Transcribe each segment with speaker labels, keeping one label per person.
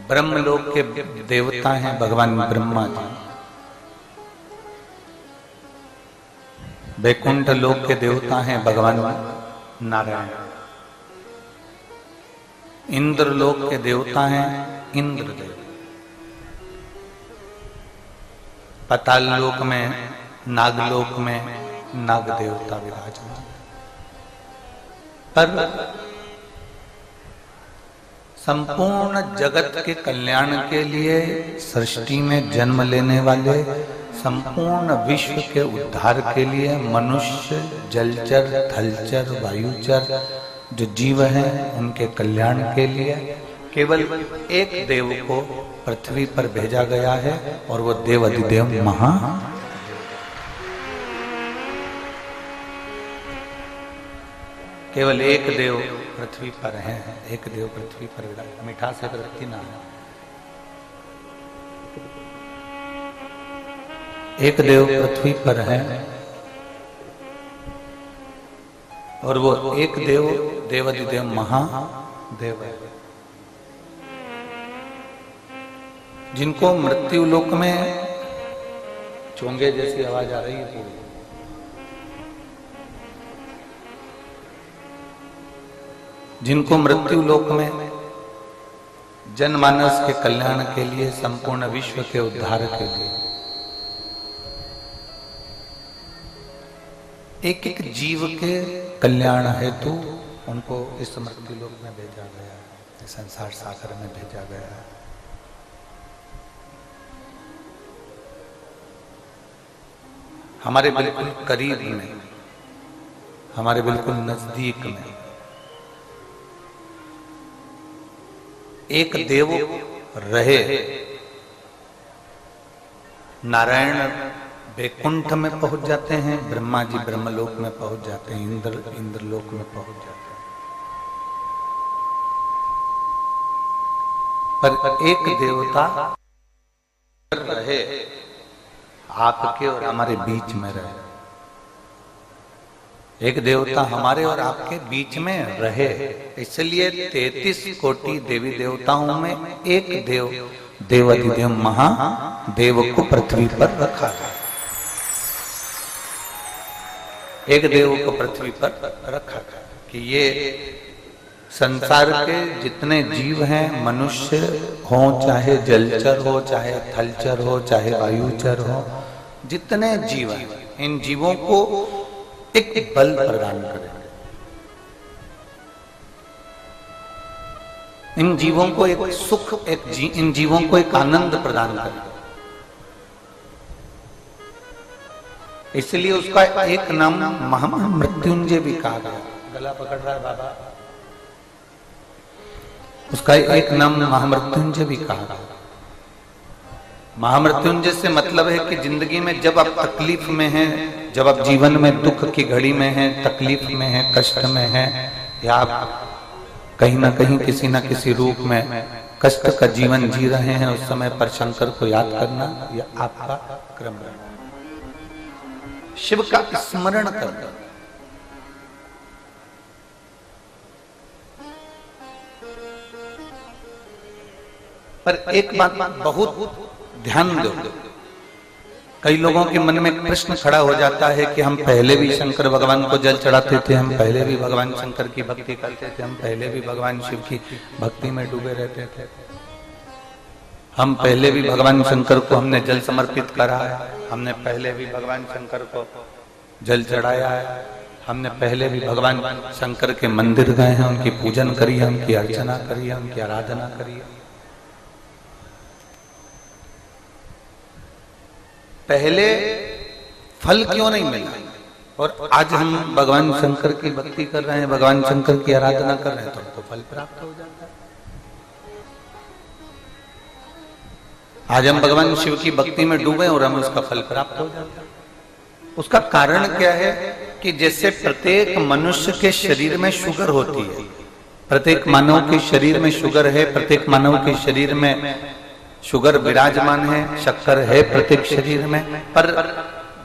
Speaker 1: ब्रह्मलोक के देवता हैं भगवान ब्रह्मा जी, वैकुंठ लोक के देवता हैं भगवान नारायण, इंद्र लोक के देवता हैं इंद्रदेव, पाताल लोक में नागलोक में नाग देवता विराजमान। पर संपूर्ण जगत के कल्याण के लिए सृष्टि में जन्म लेने वाले, संपूर्ण विश्व के उद्धार के लिए मनुष्य, जलचर, थलचर, वायुचर जो जीव हैं उनके कल्याण के लिए केवल एक देव को पृथ्वी पर भेजा गया है और वो देव अधिदेव महा। केवल एक देव पृथ्वी पर है, एक देव पृथ्वी पर विराज। मीठा से वृत्ति ना है, एक देव पृथ्वी पर है और वो एक देव देवाधिदेव महादेव है, जिनको मृत्यु लोक में चोंगे जैसी आवाज आ रही है पूरी, जिनको मृत्यु लोक में जनमानस के कल्याण के लिए, संपूर्ण विश्व के उद्धार के लिए एक एक जीव के कल्याण हेतु उनको इस मृत्यु लोक में भेजा गया है, संसार सागर में भेजा गया है। हमारे बिल्कुल करीब में, हमारे बिल्कुल नजदीक में एक देव रहे। नारायण वैकुंठ में पहुंच जाते हैं, ब्रह्मा जी ब्रह्मलोक में पहुंच जाते हैं, इंद्रलोक में पहुंच जाते हैं। पर एक देवता रहे, आपके और हमारे बीच में रहे। एक देवता हमारे और आपके बीच में रहे, इसलिए 33 कोटि देवी देवताओं में एक देव देवाधिदेव महादेव को पृथ्वी पर रखा गया। एक देव को पृथ्वी पर रखा गया कि ये संसार के जितने जीव हैं, मनुष्य हो चाहे जलचर हो, चाहे थलचर हो, चाहे वायुचर हो, जितने जीव हैं, इन जीवों को एक बल प्रदान करेंगे, इन जीवों को एक सुख, इन जीवों को एक आनंद प्रदान करेंगे। इसलिए उसका एक नाम महामृत्युंजय भी कहा गया। गला पकड़ रहा है बाबा। उसका एक नाम महामृत्युंजय भी कहा गया। महामृत्युंजय से मतलब है कि जिंदगी में जब आप तकलीफ में हैं, जब आप जीवन में दुख की घड़ी में हैं, तकलीफ में हैं, कष्ट में हैं, या आप कहीं ना कहीं किसी ना किसी रूप में कष्ट का जीवन जी रहे हैं, उस समय पर शंकर को याद करना यह आपका क्रम है। शिव का स्मरण करना। पर एक बात बहुत ध्यान दो, कई लोगों के मन में प्रश्न खड़ा हो जाता है कि हम पहले भी शंकर भगवान को जल चढ़ाते थे, हम पहले भी भगवान शंकर की भक्ति करते थे, हम पहले भी भगवान शिव की भक्ति में डूबे रहते थे, हम पहले भी भगवान शंकर को हमने जल समर्पित करा है, हमने पहले भी भगवान शंकर को जल चढ़ाया है, हमने पहले भी भगवान शंकर के मंदिर गए हैं, उनकी पूजन करी है, उनकी अर्चना करी है, उनकी आराधना करी है। पहले फल क्यों नहीं मिला और आज हम भगवान शंकर की भक्ति कर रहे हैं, भगवान शंकर की आराधना कर रहे हैं, तो हमको फल प्राप्त हो जाता है। आज हम भगवान शिव की भक्ति में डूबे और हमें उसका फल प्राप्त हो जाता है। उसका कारण क्या है कि जैसे प्रत्येक मनुष्य के शरीर में शुगर होती है, प्रत्येक मानव के शरीर में शुगर है, प्रत्येक मानव के शरीर में शुगर विराजमान है, शक्कर है प्रत्येक शरीर में, पर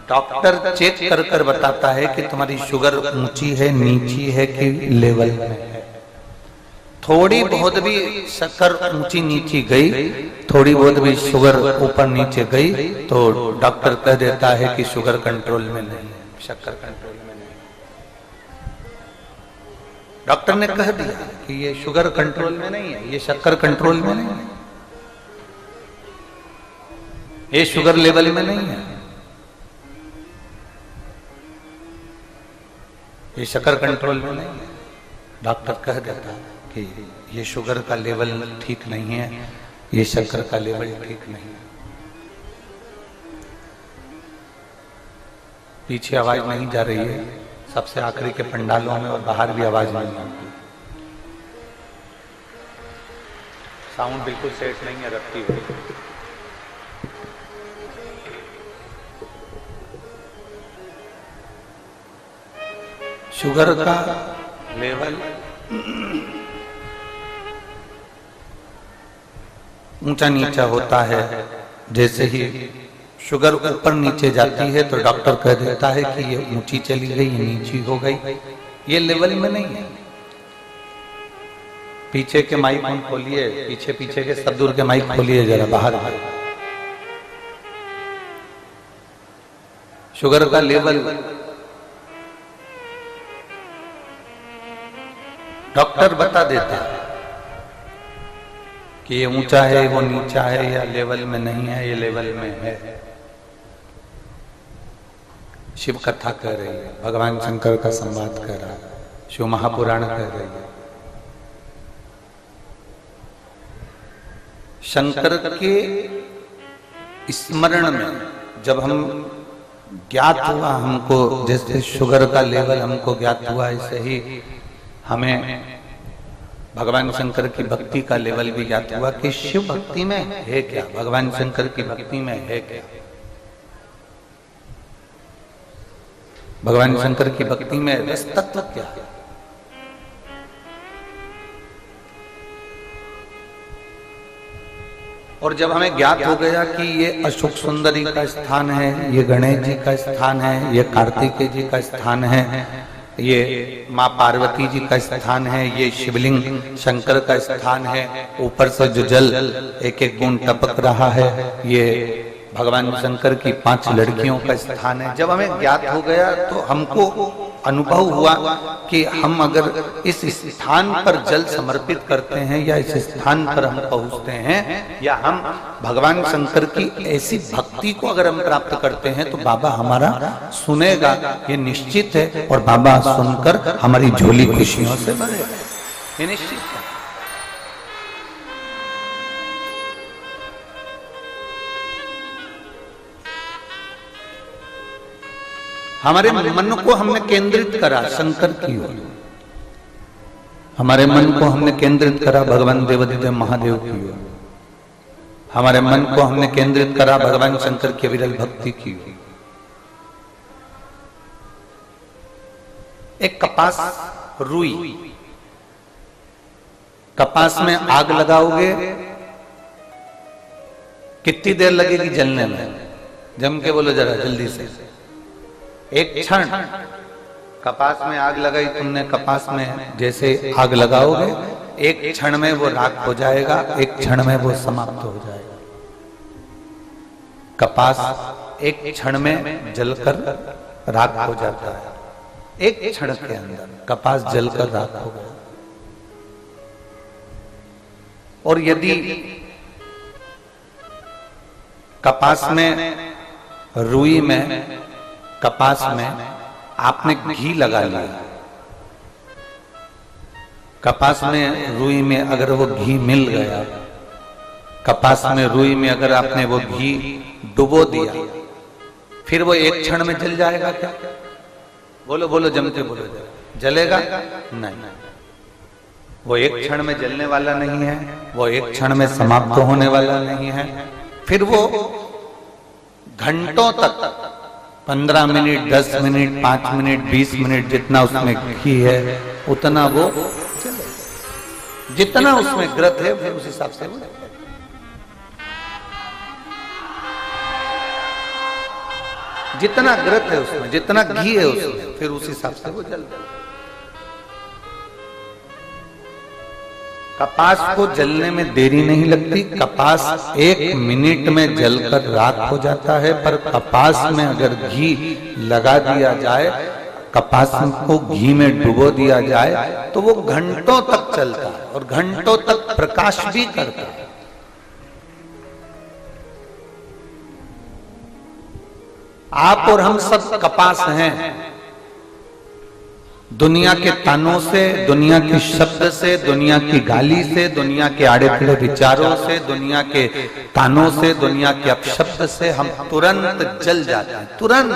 Speaker 1: डॉक्टर चेक कर कर बताता है कि तुम्हारी शुगर ऊंची है, नीची है कि लेवल में है। थोड़ी बहुत भी शक्कर ऊंची नीची गई, थोड़ी बहुत भी शुगर ऊपर नीचे गई तो डॉक्टर कह देता है कि शुगर कंट्रोल में नहीं है, शक्कर कंट्रोल में नहीं। डॉक्टर ने कह दिया कि ये शुगर कंट्रोल में नहीं है, ये शक्कर कंट्रोल में नहीं है, ये शुगर लेवल में नहीं है, ये शक्कर कंट्रोल में नहीं है। डॉक्टर कह देता है कि ये शुगर का लेवल ठीक नहीं है, ये शक्कर का लेवल ठीक नहीं है। पीछे आवाज नहीं जा रही है, सबसे आखिरी के पंडालों में और बाहर भी आवाज नहीं आती, साउंड बिल्कुल सेट नहीं है रखती हुई। शुगर का लेवल ऊंचा नीचा होता है, जैसे ही शुगर ऊपर नीचे जाती है तो डॉक्टर कह देता है कि ये ऊंची चली गई, ये नीची हो गई, ये लेवल में नहीं है। पीछे के माइक खोलिए, पीछे पीछे के सब दूर के माइक खोलिए जरा बाहर। शुगर का लेवल डॉक्टर बता देते हैं कि ये ऊंचा है, वो नीचा है, या लेवल में नहीं है, ये लेवल में है। शिव कथा कह रही है, भगवान शंकर का संवाद कह रहा है, शिव महापुराण कह रही है। शंकर के स्मरण में जब हम ज्ञात हुआ, हमको जैसे शुगर का लेवल हमको ज्ञात हुआ, ऐसे ही हमें भगवान शंकर की भक्ति का लेवल भी ज्ञात हुआ कि शिव भक्ति में है क्या, भगवान शंकर की भक्ति में है क्या, भगवान शंकर की भक्ति में रस तत्व क्या है। और जब हमें ज्ञात हो गया कि ये अशोक सुंदरी का स्थान है, ये गणेश जी का स्थान है, ये कार्तिकेय जी का स्थान है, ये माँ पार्वती जी का स्थान है, ये शिवलिंग शंकर का स्थान है, ऊपर से जो जल एक एक बूंद टपक रहा है, ये भगवान शंकर की 5 लड़कियों का स्थान है। जब हमें ज्ञात हो गया तो हमको अनुभव हुआ कि हम अगर इस स्थान पर जल समर्पित करते हैं या इस स्थान पर हम पहुंचते हैं या हम भगवान शंकर की ऐसी भक्ति को अगर हम प्राप्त करते हैं तो बाबा हमारा सुनेगा, ये निश्चित है। और बाबा सुनकर हमारी झोली खुशियों से भरेगा, ये निश्चित है। हमारे मन को हमने केंद्रित करा शंकर की ओर, हमारे मन को हमने केंद्रित करा भगवान देवादिदेव महादेव की ओर, हमारे मन को हमने केंद्रित करा भगवान शंकर की विरल भक्ति की ओर। एक कपास रुई, कपास में आग लगाओगे कितनी देर लगेगी जलने में? जम के बोलो जरा जल्दी से। एक क्षण कपास में आग लगाई तुमने, कपास में जैसे आग लगाओगे एक क्षण में वो राख हो जाएगा, एक क्षण में वो समाप्त हो जाएगा। कपास एक क्षण में जलकर राख हो जाता है, एक क्षण के अंदर कपास जलकर राख हो गया। और यदि कपास में, रुई में, कपास में आपने घी लगा लिया, कपास में रुई में अगर वो घी मिल गया, कपास में रुई में अगर आपने वो घी डुबो दिया, फिर वो एक क्षण में जल जाएगा क्या? बोलो बोलो जमते बोलो, जलेगा नहीं। वो एक क्षण में जलने वाला नहीं है, वो एक क्षण में समाप्त होने वाला नहीं है। फिर वो घंटों तक 15 मिनट, 10 मिनट, 5 मिनट, 20 मिनट जितना उसमें घी है उतना वो चले, जितना उसमें ग्रत है फिर उस हिसाब से वो जितना ग्रत है उसमें, जितना घी है उसमें, फिर उस हिसाब से वो जल जाए। कपास को जलने में देरी नहीं लगती। कपास 1 मिनट में जलकर राख हो जाता है, पर कपास में अगर घी लगा दिया जाए, कपास को घी में डुबो दिया जाए तो वो घंटों तक चलता है और घंटों तक प्रकाश भी करता है। आप और हम सब कपास हैं। दुनिया के तानों से, दुनिया के शब्द से, दुनिया की गाली से, दुनिया के आड़े टेढ़े विचारों से, दुनिया के तानों से, दुनिया के अपशब्द से हम तुरंत जल जाते हैं, तुरंत।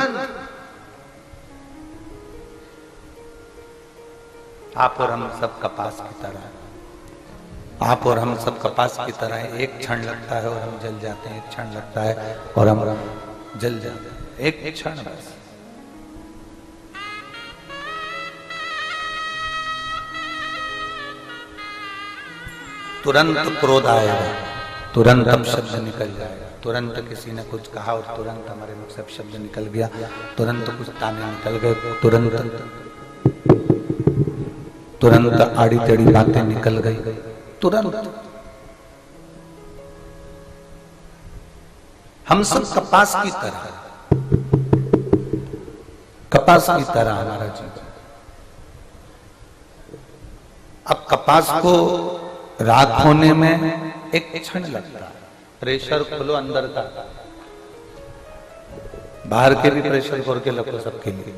Speaker 1: आप और हम सब कपास की तरह, आप और हम सब कपास की तरह। एक क्षण लगता है और हम जल जाते हैं, एक क्षण लगता है और हम जल जाते हैं, एक क्षण बस। तुरंत क्रोध आएगा, तुरंत अपशब्द निकल जाएगा, तुरंत किसी ने कुछ कहा और तुरंत हमारे मुख से अपशब्द निकल गया, तुरंत कुछ ताने निकल गए, तुरंत आड़ी टेढ़ी बातें निकल गई, तुरंत। हम सब कपास की तरह, कपास की तरह हमारा जीवन। अब कपास को राख होने में एक क्षण लगता है। प्रेशर खोलो अंदर का, बाहर के भी प्रेशर खोल के रखो सबके लिए।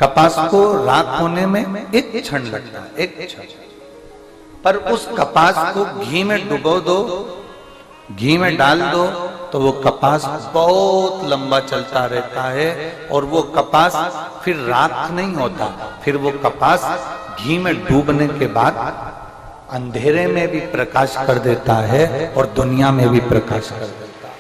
Speaker 1: कपास को राख होने में एक क्षण लगता है, एक क्षण। पर उस कपास को घी में डुबो दो, घी में डाल दो, तो वो कपास बहुत लंबा चलता रहता है और वो कपास फिर राख नहीं होता, फिर वो कपास घी में डूबने के बाद अंधेरे में भी प्रकाश कर देता है और दुनिया में भी प्रकाश कर देता है।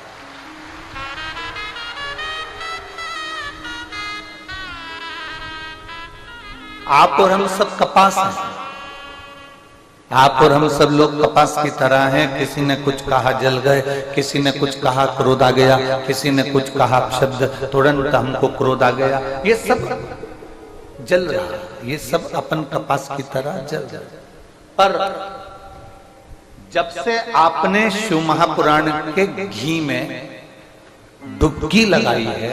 Speaker 1: आप और हम सब कपास हैं। आप और हम सब लोग कपास की तरह हैं। किसी ने कुछ कहा जल गए, किसी ने कुछ कहा क्रोध आ गया, किसी ने कुछ कहा शब्द तुरंत हमको क्रोध आ गया। ये सब जल रहा है, ये सब अपन कपास की तरह जल रहा है। पर जब से आपने शिव महापुराण के घी में डुबकी लगाई है,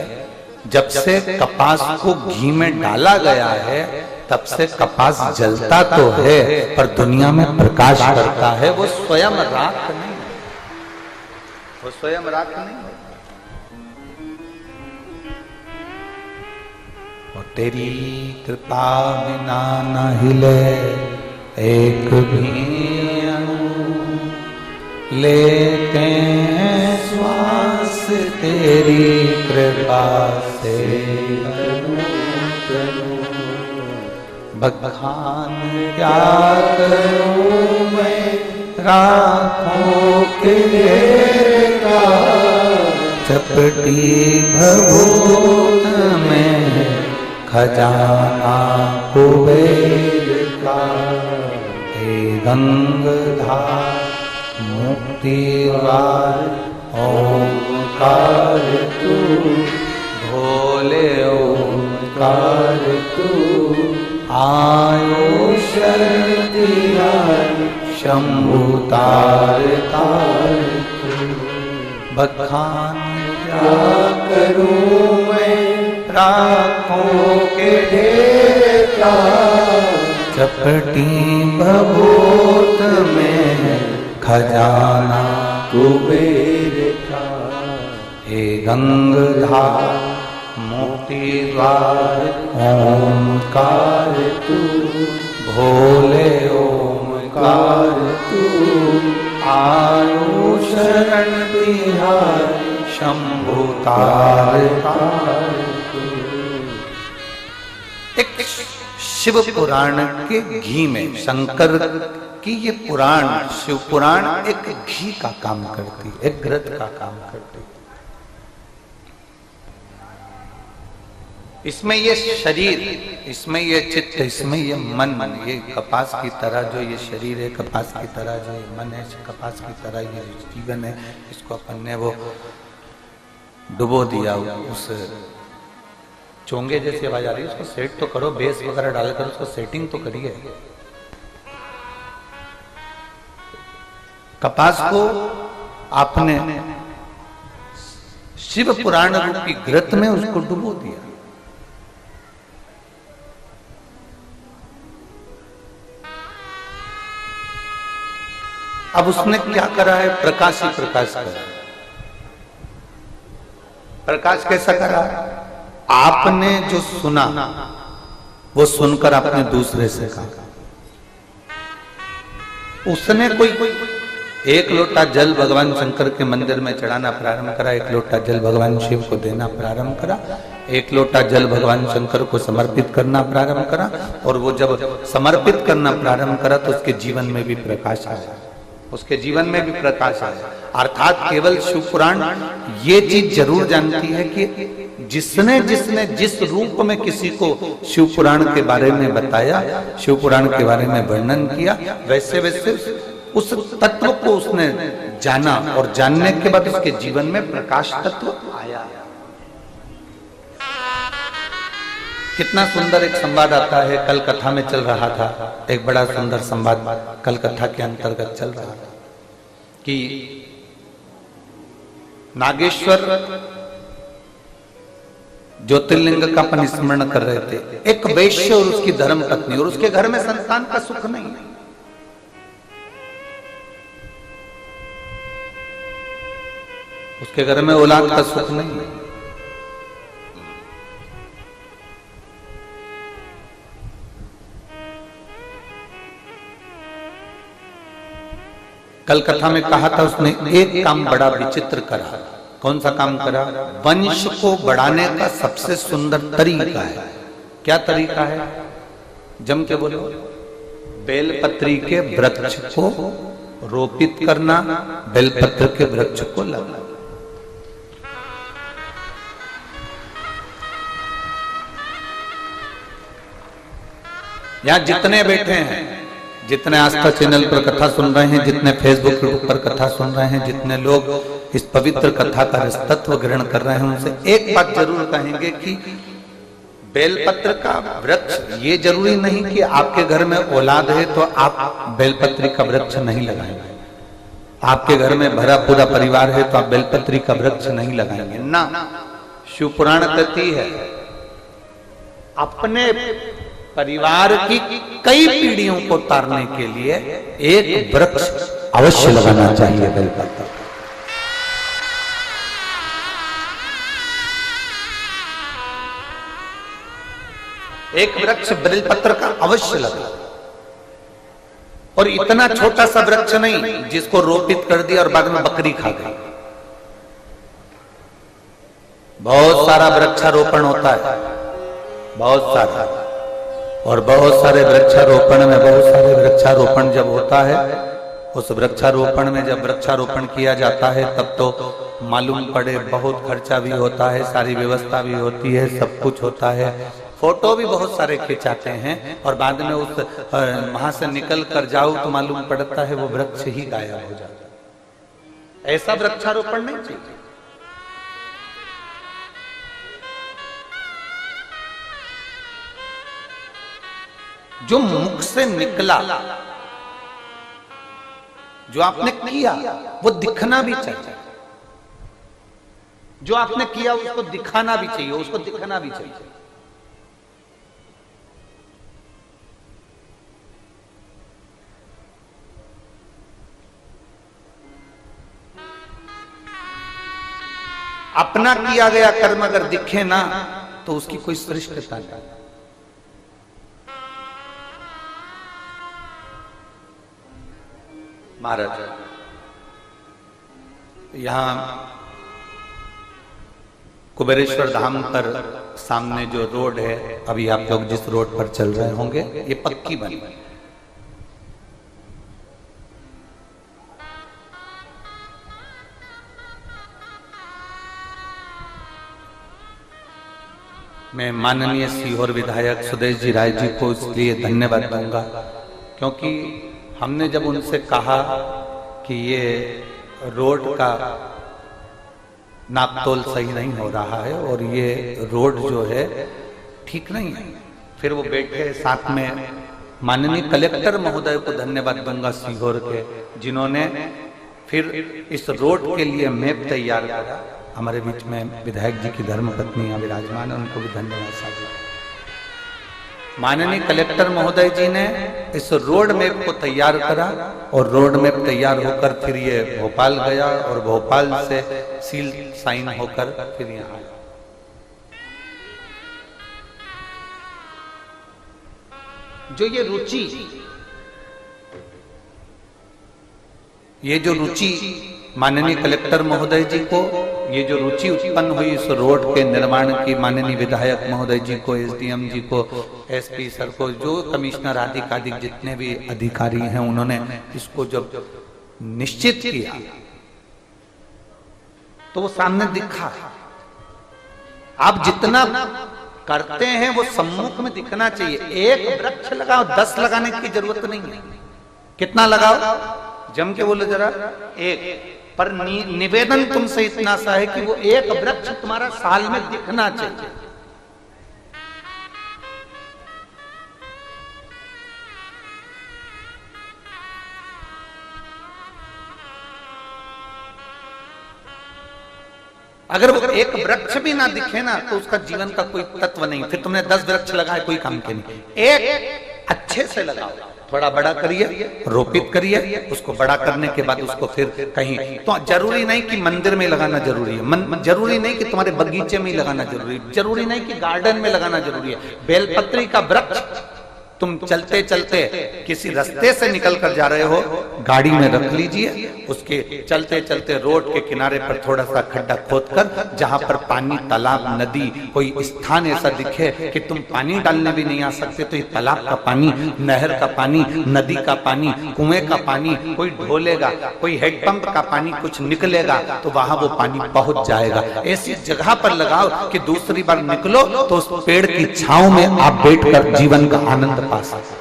Speaker 1: जब से कपास को घी में डाला गया है, तब से कपास जलता तो है पर दुनिया में प्रकाश करता है। वो स्वयं राख नहीं है, वो स्वयं राख नहीं है। और तेरी कृपा बिना न हिले एक भी अणु, लेते हैं श्वास तेरी कृपा से। बखान क्या करूं मैं राखों के का, चपटी भभूत में खजाना कुबेर का। हे गंगाधार मुक्तिवार ओंकार तू, भोले ओंकार तू। आयो शरण तिहारी शंभु तार तार तू। बखान क्या करूं मैं राखों के ढेर का, चपटी भभूत में खजाना कुबेर का। हे गंगाधार मुक्ति द्वार ओंकार तू, भोले ओंकार तू। आयो शरण तिहारी शंभु तार तार तू। एक शिव पुराण के घी में, शंकर की ये पुराण, शिव पुराण एक घी का काम करती, एक घृत का काम करती। इसमें ये शरीर, इसमें ये चित्त, इसमें ये मन, ये कपास की तरह जो ये शरीर है, कपास की तरह जो ये मन है, कपास की तरह ये जीवन है, इसको अपन ने वो डुबो दिया उस चोंगे जैसी आवाज आ रही है, उसको सेट तो करो, बेस वगैरह डालकर उसको सेटिंग तो करिए। कपास को आपने शिव पुराण रूपी घृत में उसको डुबो दिया। अब उसने क्या करा है? प्रकाश ही प्रकाश करा। प्रकाश कैसा करा? आपने जो सुना वो सुनकर आपने दूसरे से कहा। उसने कोई एक लोटा जल भगवान शंकर के मंदिर में चढ़ाना प्रारंभ करा, एक लोटा जल भगवान शिव को देना प्रारंभ करा, एक लोटा जल भगवान शंकर को समर्पित करना प्रारंभ करा, और वो जब समर्पित करना प्रारंभ करा तो उसके जीवन में भी प्रकाश आया, उसके जीवन में भी प्रकाश आया। अर्थात केवल शिव पुराण ये चीज जरूर जानती है कि जिसने जिसने जिस रूप में किसी को शिव पुराण के बारे में बताया, शिव पुराण के बारे में वर्णन किया, वैसे वैसे उस तत्व को उसने जाना, और जानने के बाद उसके जीवन में प्रकाश तत्व आया। कितना सुंदर एक संवाद आता है, कल कथा में चल रहा था, एक बड़ा सुंदर संवाद कल कथा के अंतर्गत चल रहा था कि नागेश्वर ज्योतिर्लिंग का अपन स्मरण कर रहे थे। एक वैश्य और उसकी धर्म पत्नी, और उसके घर में संतान का सुख नहीं है। उसके घर में औलाद का सुख नहीं है। कल कथा में कहा था उसने एक काम बड़ा विचित्र करा। कौन सा काम करा? वंश को बढ़ाने का सबसे सुंदर तरीका है। क्या तरीका है? जम के बोलो। बेलपत्री के वृक्ष को रोपित करना, बेलपत्र के वृक्ष को लगाना। यहां जितने बैठे हैं, जितने आस्था चैनल पर कथा सुन रहे हैं, जितने फेसबुक पर कथा सुन रहे हैं, जितने लोग इस पवित्र कथा का रसतत्व ग्रहण कर रहे हैं, उनसे एक बात जरूर कहेंगे कि बेलपत्र का वृक्ष, ये जरूरी नहीं कि आपके घर में औलाद है तो आप बेलपत्री का वृक्ष नहीं लगाएंगे। आपके घर में भरा पूरा परिवार है तो आप बेलपत्री का वृक्ष नहीं लगाएंगे ना। शिव पुराण कहती है अपने परिवार की कई पीढ़ियों को तारने के लिए एक वृक्ष अवश्य लगाना चाहिए। बेलपत्र एक वृक्ष बेलपत्र का अवश्य लगा, और इतना छोटा सा वृक्ष नहीं जिसको रोपित कर दिया और बाद में बकरी खा गई। बहुत सारा वृक्षारोपण होता है, बहुत सारा, और बहुत सारे वृक्षारोपण में, बहुत सारे वृक्षारोपण जब होता है, उस वृक्षारोपण में जब वृक्षारोपण किया जाता है तब तो मालूम पड़े बहुत खर्चा भी होता है, सारी व्यवस्था भी होती है, सब कुछ होता है, फोटो भी बहुत सारे खिंचाते हैं, और बाद में उस वहां से निकल कर जाओ तो मालूम पड़ता है वो वृक्ष ही गायब हो जाता है। ऐसा वृक्षारोपण नहीं चाहिए। जो मुख से निकला, जो आपने किया, वो दिखना भी चाहिए। जो आपने किया उसको दिखाना भी चाहिए, उसको दिखना भी चाहिए। अपना किया गया कर्म अगर दिखे ना तो उसकी कोई श्रेष्ठता नहीं। महाराज यहां कुबेरेश्वर धाम पर सामने जो रोड है, अभी आप लोग जिस रोड पर चल रहे होंगे, ये पक्की बनी। मैं माननीय सीहोर विधायक सुदेश जी राय जी को इसलिए धन्यवाद दूंगा क्योंकि हमने जब उनसे कहा कि ये रोड का नापतोल सही नहीं हो रहा है और ये रोड जो है ठीक नहीं है, फिर वो बैठे साथ में माननीय कलेक्टर महोदय को धन्यवाद दूंगा सीहोर के, जिन्होंने फिर इस रोड के लिए मैप तैयार करा। हमारे बीच में विधायक जी की धर्मपत्नी यहाँ विराजमान है, उनको भी धन्यवाद साझा। माननीय कलेक्टर महोदय जी ने इस रोड मैप को तैयार करा और रोड मैप तैयार होकर फिर ये भोपाल गया और भोपाल से सील साइन होकर फिर यहाँ आया। जो ये जो रुचि माननीय कलेक्टर महोदय जी को, ये जो रुचि उत्पन्न हुई इस रोड के निर्माण की, माननीय विधायक महोदय जी को, एसडीएम जी को, एसपी सर को, जो कमिश्नर आदि जितने भी अधिकारी हैं, उन्होंने इसको जब निश्चित किया तो वो सामने दिखा। आप जितना करते हैं वो सम्मुख में दिखना चाहिए। एक वृक्ष लगाओ, 10 लगाने की जरूरत नहीं है। कितना लगाओ? जम के बोलो जरा, एक। पर निवेदन तुमसे इतना सा है कि वो एक वृक्ष तुम्हारा साल में दिखना चाहिए। अगर वो एक वृक्ष भी ना दिखे ना तो उसका जीवन का कोई तत्व नहीं। फिर तुमने 10 वृक्ष लगाए, कोई काम के नहीं। एक अच्छे से लगाओ, थोड़ा बड़ा करिए, रोपित करिए, उसको बड़ा करने के बाद उसको फिर कहीं, तो जरूरी नहीं कि मंदिर में लगाना जरूरी है, जरूरी नहीं कि तुम्हारे बगीचे में ही लगाना जरूरी है, जरूरी नहीं कि गार्डन में लगाना जरूरी है। बेलपत्री का वृक्ष तुम चलते चलते किसी रास्ते से निकल कर जा रहे हो, गाड़ी में रख लीजिए, उसके चलते चलते रोड के किनारे पर थोड़ा सा खड्डा खोदकर, जहां पर पानी, तालाब, नदी, कोई स्थान ऐसा दिखे कि तुम पानी डालने भी नहीं आ सकते, तो ये तालाब का पानी, नहर का पानी, नदी का पानी, कुएं का पानी कोई ढोलेगा, कोई हेडपंप का पानी कुछ निकलेगा, तो वहां वो पानी पहुंच जाएगा। ऐसी जगह पर लगाओ कि दूसरी बार निकलो तो उस पेड़ की छांव में आप बैठकर जीवन का आनंद पा सकते।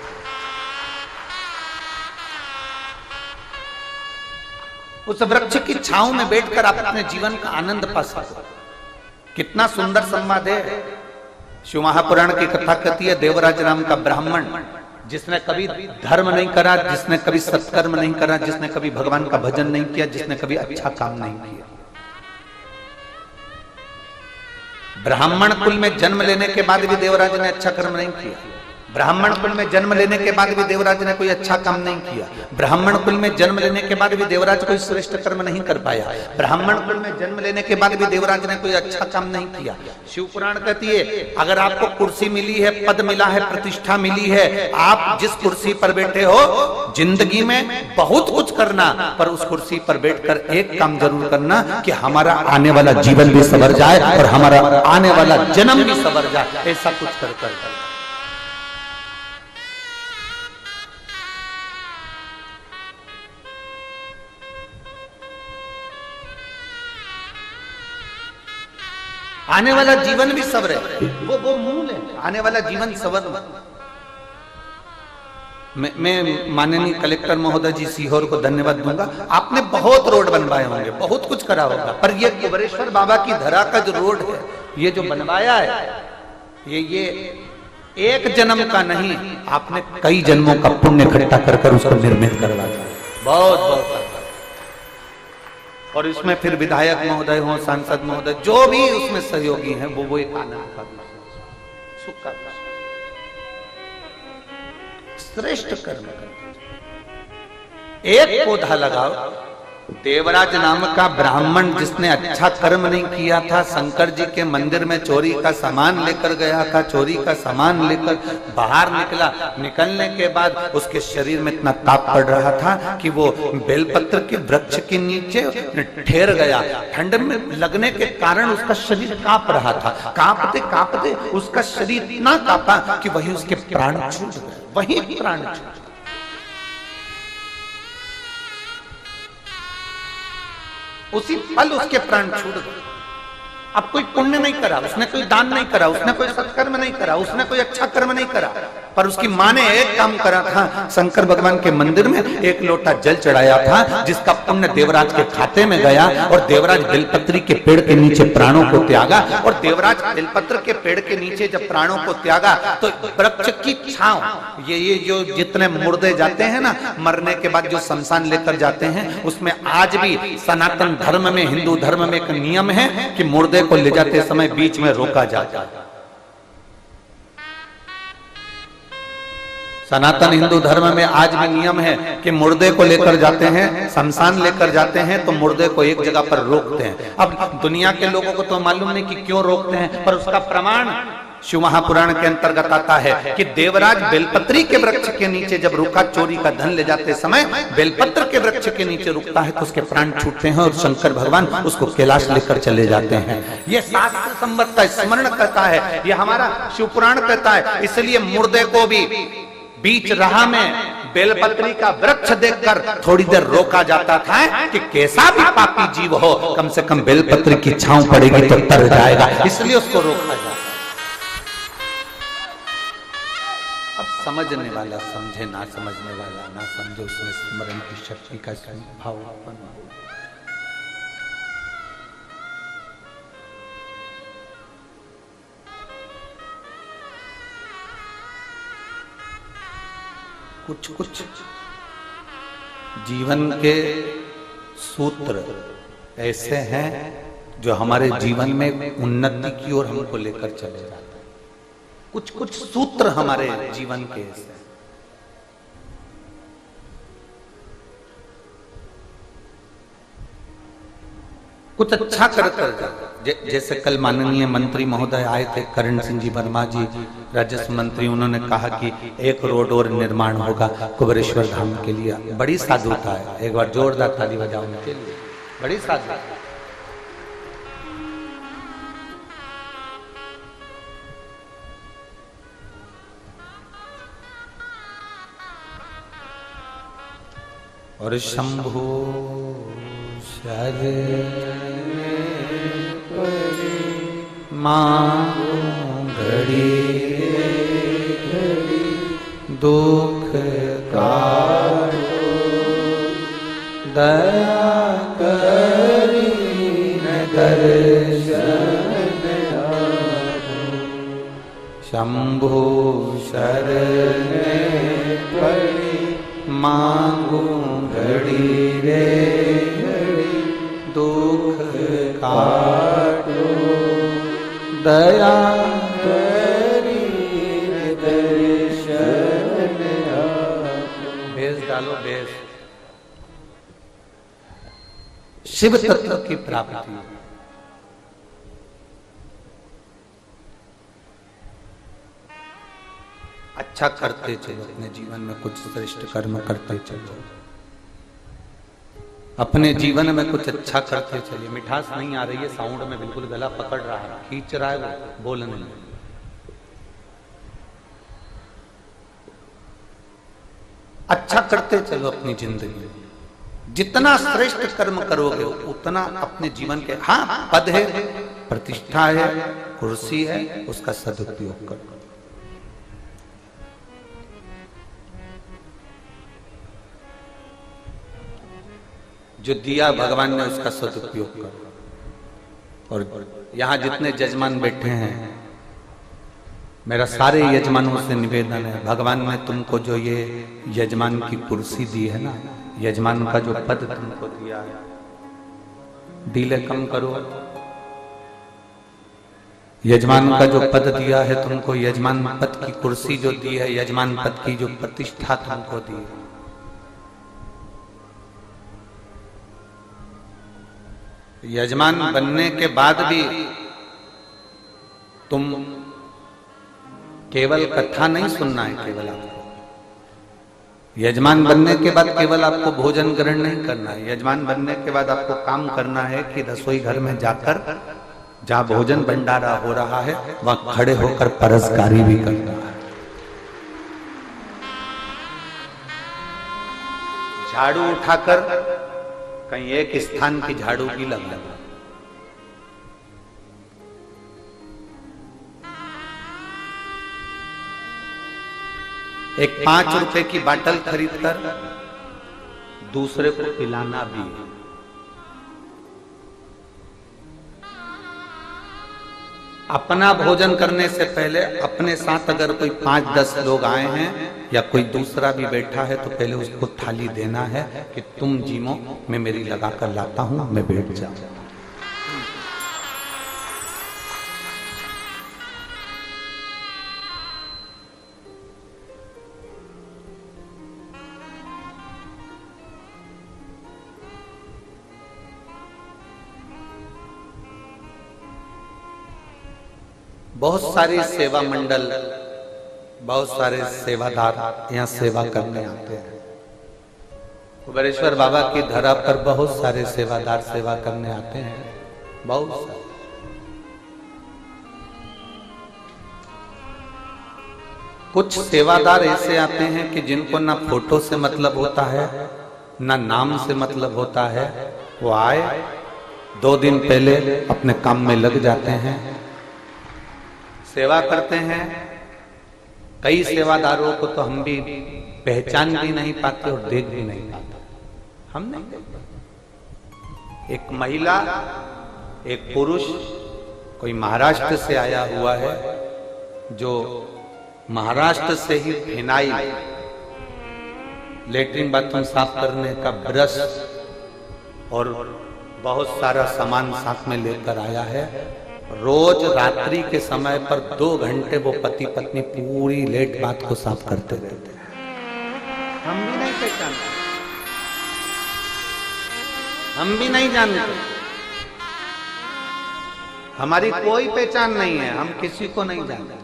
Speaker 1: उस वृक्ष की छांव में बैठकर आप अपने जीवन का आनंद पा सकते। कितना सुंदर संवाद है। शिव महापुराण की कथा कहती है, देवराज नाम का ब्राह्मण, जिसने कभी धर्म नहीं करा, जिसने कभी सत्कर्म नहीं करा, जिसने कभी भगवान का भजन नहीं किया, जिसने कभी अच्छा काम नहीं किया, ब्राह्मण कुल में जन्म लेने के बाद भी देवराज ने अच्छा कर्म नहीं किया। ब्राह्मण कुल में जन्म लेने के बाद भी देवराज ने कोई अच्छा काम नहीं किया। ब्राह्मण कुल में जन्म लेने के बाद भी देवराज कोई श्रेष्ठ कर्म नहीं कर पाया। ब्राह्मण कुल में जन्म लेने के बाद भी देवराज ने कोई अच्छा काम नहीं किया। शिव पुराण कहती है, अगर आपको कुर्सी मिली है, पद मिला है, प्रतिष्ठा मिली है, आप जिस कुर्सी पर बैठे हो, जिंदगी में बहुत कुछ करना, पर उस कुर्सी पर बैठकर एक काम जरूर करना कि हमारा आने वाला जीवन भी संवर जाए और हमारा आने वाला जन्म भी संवर जाए। ऐसा कुछ कर आने वाला जीवन भी सवरे, वो मूल है। आने वाला जीवन सवर। मैं माननीय कलेक्टर महोदय जी सीहोर को धन्यवाद दूंगा। आपने बहुत रोड बनवाए होंगे, बहुत कुछ करा होगा, पर ये कुबेरेश्वर बाबा की धरा का जो रोड है, ये जो बनवाया है, ये एक जन्म का नहीं, आपने कई जन्मों का पुण्य इकट्ठा कर उसको निर्मित करवा दिया। बहुत बहुत। और इसमें फिर विधायक महोदय हो, सांसद महोदय, जो भी उसमें सहयोगी हैं, वो एक आनंद का सुख का श्रेष्ठ कर्म। एक पौधा लगाओ। देवराज नाम का ब्राह्मण जिसने अच्छा कर्म नहीं किया था, शंकर जी के मंदिर में चोरी का सामान लेकर गया था, चोरी का सामान लेकर बाहर निकला, निकलने के बाद उसके शरीर में इतना ताप पड़ रहा था कि वो बेलपत्र के वृक्ष के नीचे ठहर गया। ठंड में लगने के कारण उसका शरीर कांप रहा था। कांपते कांपते उसका शरीर इतना कांपा कि वहीं उसके प्राण छूट गए, वहीं प्राण छूट। उसी पल उसके प्राण छूट गए। अब कोई पुण्य नहीं करा, उसने कोई दान नहीं करा, उसने कोई सत्कर्म नहीं करा, उसने कोई अच्छा कर्म नहीं करा, पर उसकी माँ ने एक काम करा था, शंकर भगवान के मंदिर में एक लोटा जल चढ़ाया था, जिसका पुण्य देवराज के खाते में गया और देवराज बेलपत्री के पेड़ के नीचे प्राणों को त्यागा। और देवराज बेलपत्र के पेड़ के नीचे जब प्राणों को त्यागा तो वृक्ष की छांव, ये जो जितने मुर्दे जाते हैं ना मरने के बाद जो शमशान लेकर जाते हैं, उसमें आज भी सनातन धर्म में, हिंदू धर्म में एक नियम है कि मुर्दे को ले जाते समय बीच में रोका जाता है। सनातन हिंदू धर्म में आज भी नियम है कि मुर्दे को लेकर जाते हैं, शमशान लेकर जाते हैं तो मुर्दे को एक जगह पर रोकते हैं। अब दुनिया के लोगों को तो मालूम नहीं कि क्यों रोकते हैं, पर उसका प्रमाण शिव महापुराण के अंतर्गत आता है कि देवराज बेलपत्री के वृक्ष के नीचे जब रुका, चोरी का धन ले जाते समय बेलपत्र के वृक्ष के नीचे रुकता है तो उसके प्राण छूटते हैं और शंकर भगवान उसको कैलाश लेकर चले जाते हैं। ये शास्त्र संबद्ध का स्मरण करता है, ये हमारा शिव पुराण कहता है। इसलिए मुर्दे को भी बीच राह में बेलपत्री का वृक्ष देखकर थोड़ी देर रोका जाता था कि कैसा भी पापी जीव हो कम से कम बेलपत्री की छांव पड़ेगी तो तर जाएगा, इसलिए उसको रोका जाता। अब समझने वाला समझे, ना समझने वाला ना समझे, उसमें स्मरण की शक्ति का भाव उत्पन्न हो। कुछ कुछ जीवन के सूत्र ऐसे हैं जो हमारे जीवन में उन्नति की ओर हमको लेकर चले जाते हैं। कुछ कुछ सूत्र हमारे जीवन के ऐसे, कुछ अच्छा कर जैसे कल माननीय मंत्री महोदय आए थे करण सिंह जी वर्मा जी, राजस्व मंत्री, उन्होंने कहा कि 1 रोड और निर्माण होगा कुबेरेश्वर धाम के लिए। बड़ी साधुता है, एक बार जोरदार ताली बजाओ उनके लिए, बड़ी साधुता। और शंभो मां घड़ी दुख काटो, दया करी दर्शन आपो, शंभो शरण पड़ी मांगू घड़ी रे घड़ी दुख काटो, दया करी दर्शन आपो। भेष डालो भेष। शिव तत्व की प्राप्ति, अच्छा करते चलो, अपने जीवन में कुछ श्रेष्ठ कर्म करते चलो, अपने जीवन में कुछ अच्छा करते चलिए। मिठास नहीं आ रही है साउंड में, बिल्कुल गला पकड़ रहा है, खींच रहा है, वो बोल नहीं। अच्छा करते चलो अपनी जिंदगी में, जितना श्रेष्ठ कर्म करोगे उतना अपने जीवन के, हाँ पद है, प्रतिष्ठा है, कुर्सी है, उसका सदुपयोग करो। जो दिया भगवान ने उसका सदुपयोग करो। और यहाँ जितने यजमान बैठे हैं, मेरा सारे यजमानों से निवेदन है, भगवान ने तुमको जो ये यजमान की कुर्सी दी है ना, यजमान का जो पद तुमको दिया है, डीले कम करो। यजमान का जो पद दिया है तुमको, यजमान पद की कुर्सी जो दी है, यजमान पद की जो प्रतिष्ठा तुमको दी है, यजमान बनने के बाद भी तुम केवल कथा नहीं सुनना है, केवल आपको यजमान बनने के बाद केवल आपको भोजन ग्रहण नहीं करना है। यजमान बनने के बाद आपको काम करना है कि रसोई घर में जाकर जहां भोजन भंडारा हो रहा है वहां खड़े होकर परसकारी भी करना है। झाड़ू उठाकर कहीं एक स्थान की झाड़ू की लग लगा, एक 5 रुपए की बाटल खरीदकर दूसरे को पिलाना भी है। अपना भोजन करने से पहले अपने साथ अगर कोई 5-10 लोग आए हैं या कोई दूसरा भी बैठा है तो पहले उसको थाली देना है कि तुम जीमो, मैं मेरी लगाकर लाता हूं, मैं बैठ जाऊं। बहुत सारे सेवा मंडल, बहुत सारे सेवादार यहाँ सेवा करने आते हैं। कुबेरेश्वर बाबा की धरा पर बहुत सारे सेवादार सेवा करने आते हैं, बहुत सारे। कुछ सेवादार ऐसे आते हैं कि जिनको ना फोटो से मतलब होता है, ना नाम से मतलब होता है। वो आए 2 दिन पहले अपने काम में लग जाते हैं, सेवा करते हैं। कई सेवादारों को तो हम भी पहचान भी नहीं पाते और देख भी नहीं पाते, हम नहीं देखते। एक महिला, एक पुरुष, कोई महाराष्ट्र से आया हुआ है, जो महाराष्ट्र से ही फिनाइल, लेटरिन बाथरूम साफ करने का ब्रश और बहुत सारा सामान साथ में लेकर आया है। रोज रात्रि के समय पर 2 घंटे वो पति पत्नी पूरी लेट बात को साफ करते रहते हैं। हम भी नहीं पहचानते, हम भी नहीं जानते, हमारी कोई पहचान नहीं है, हम किसी को नहीं जानते।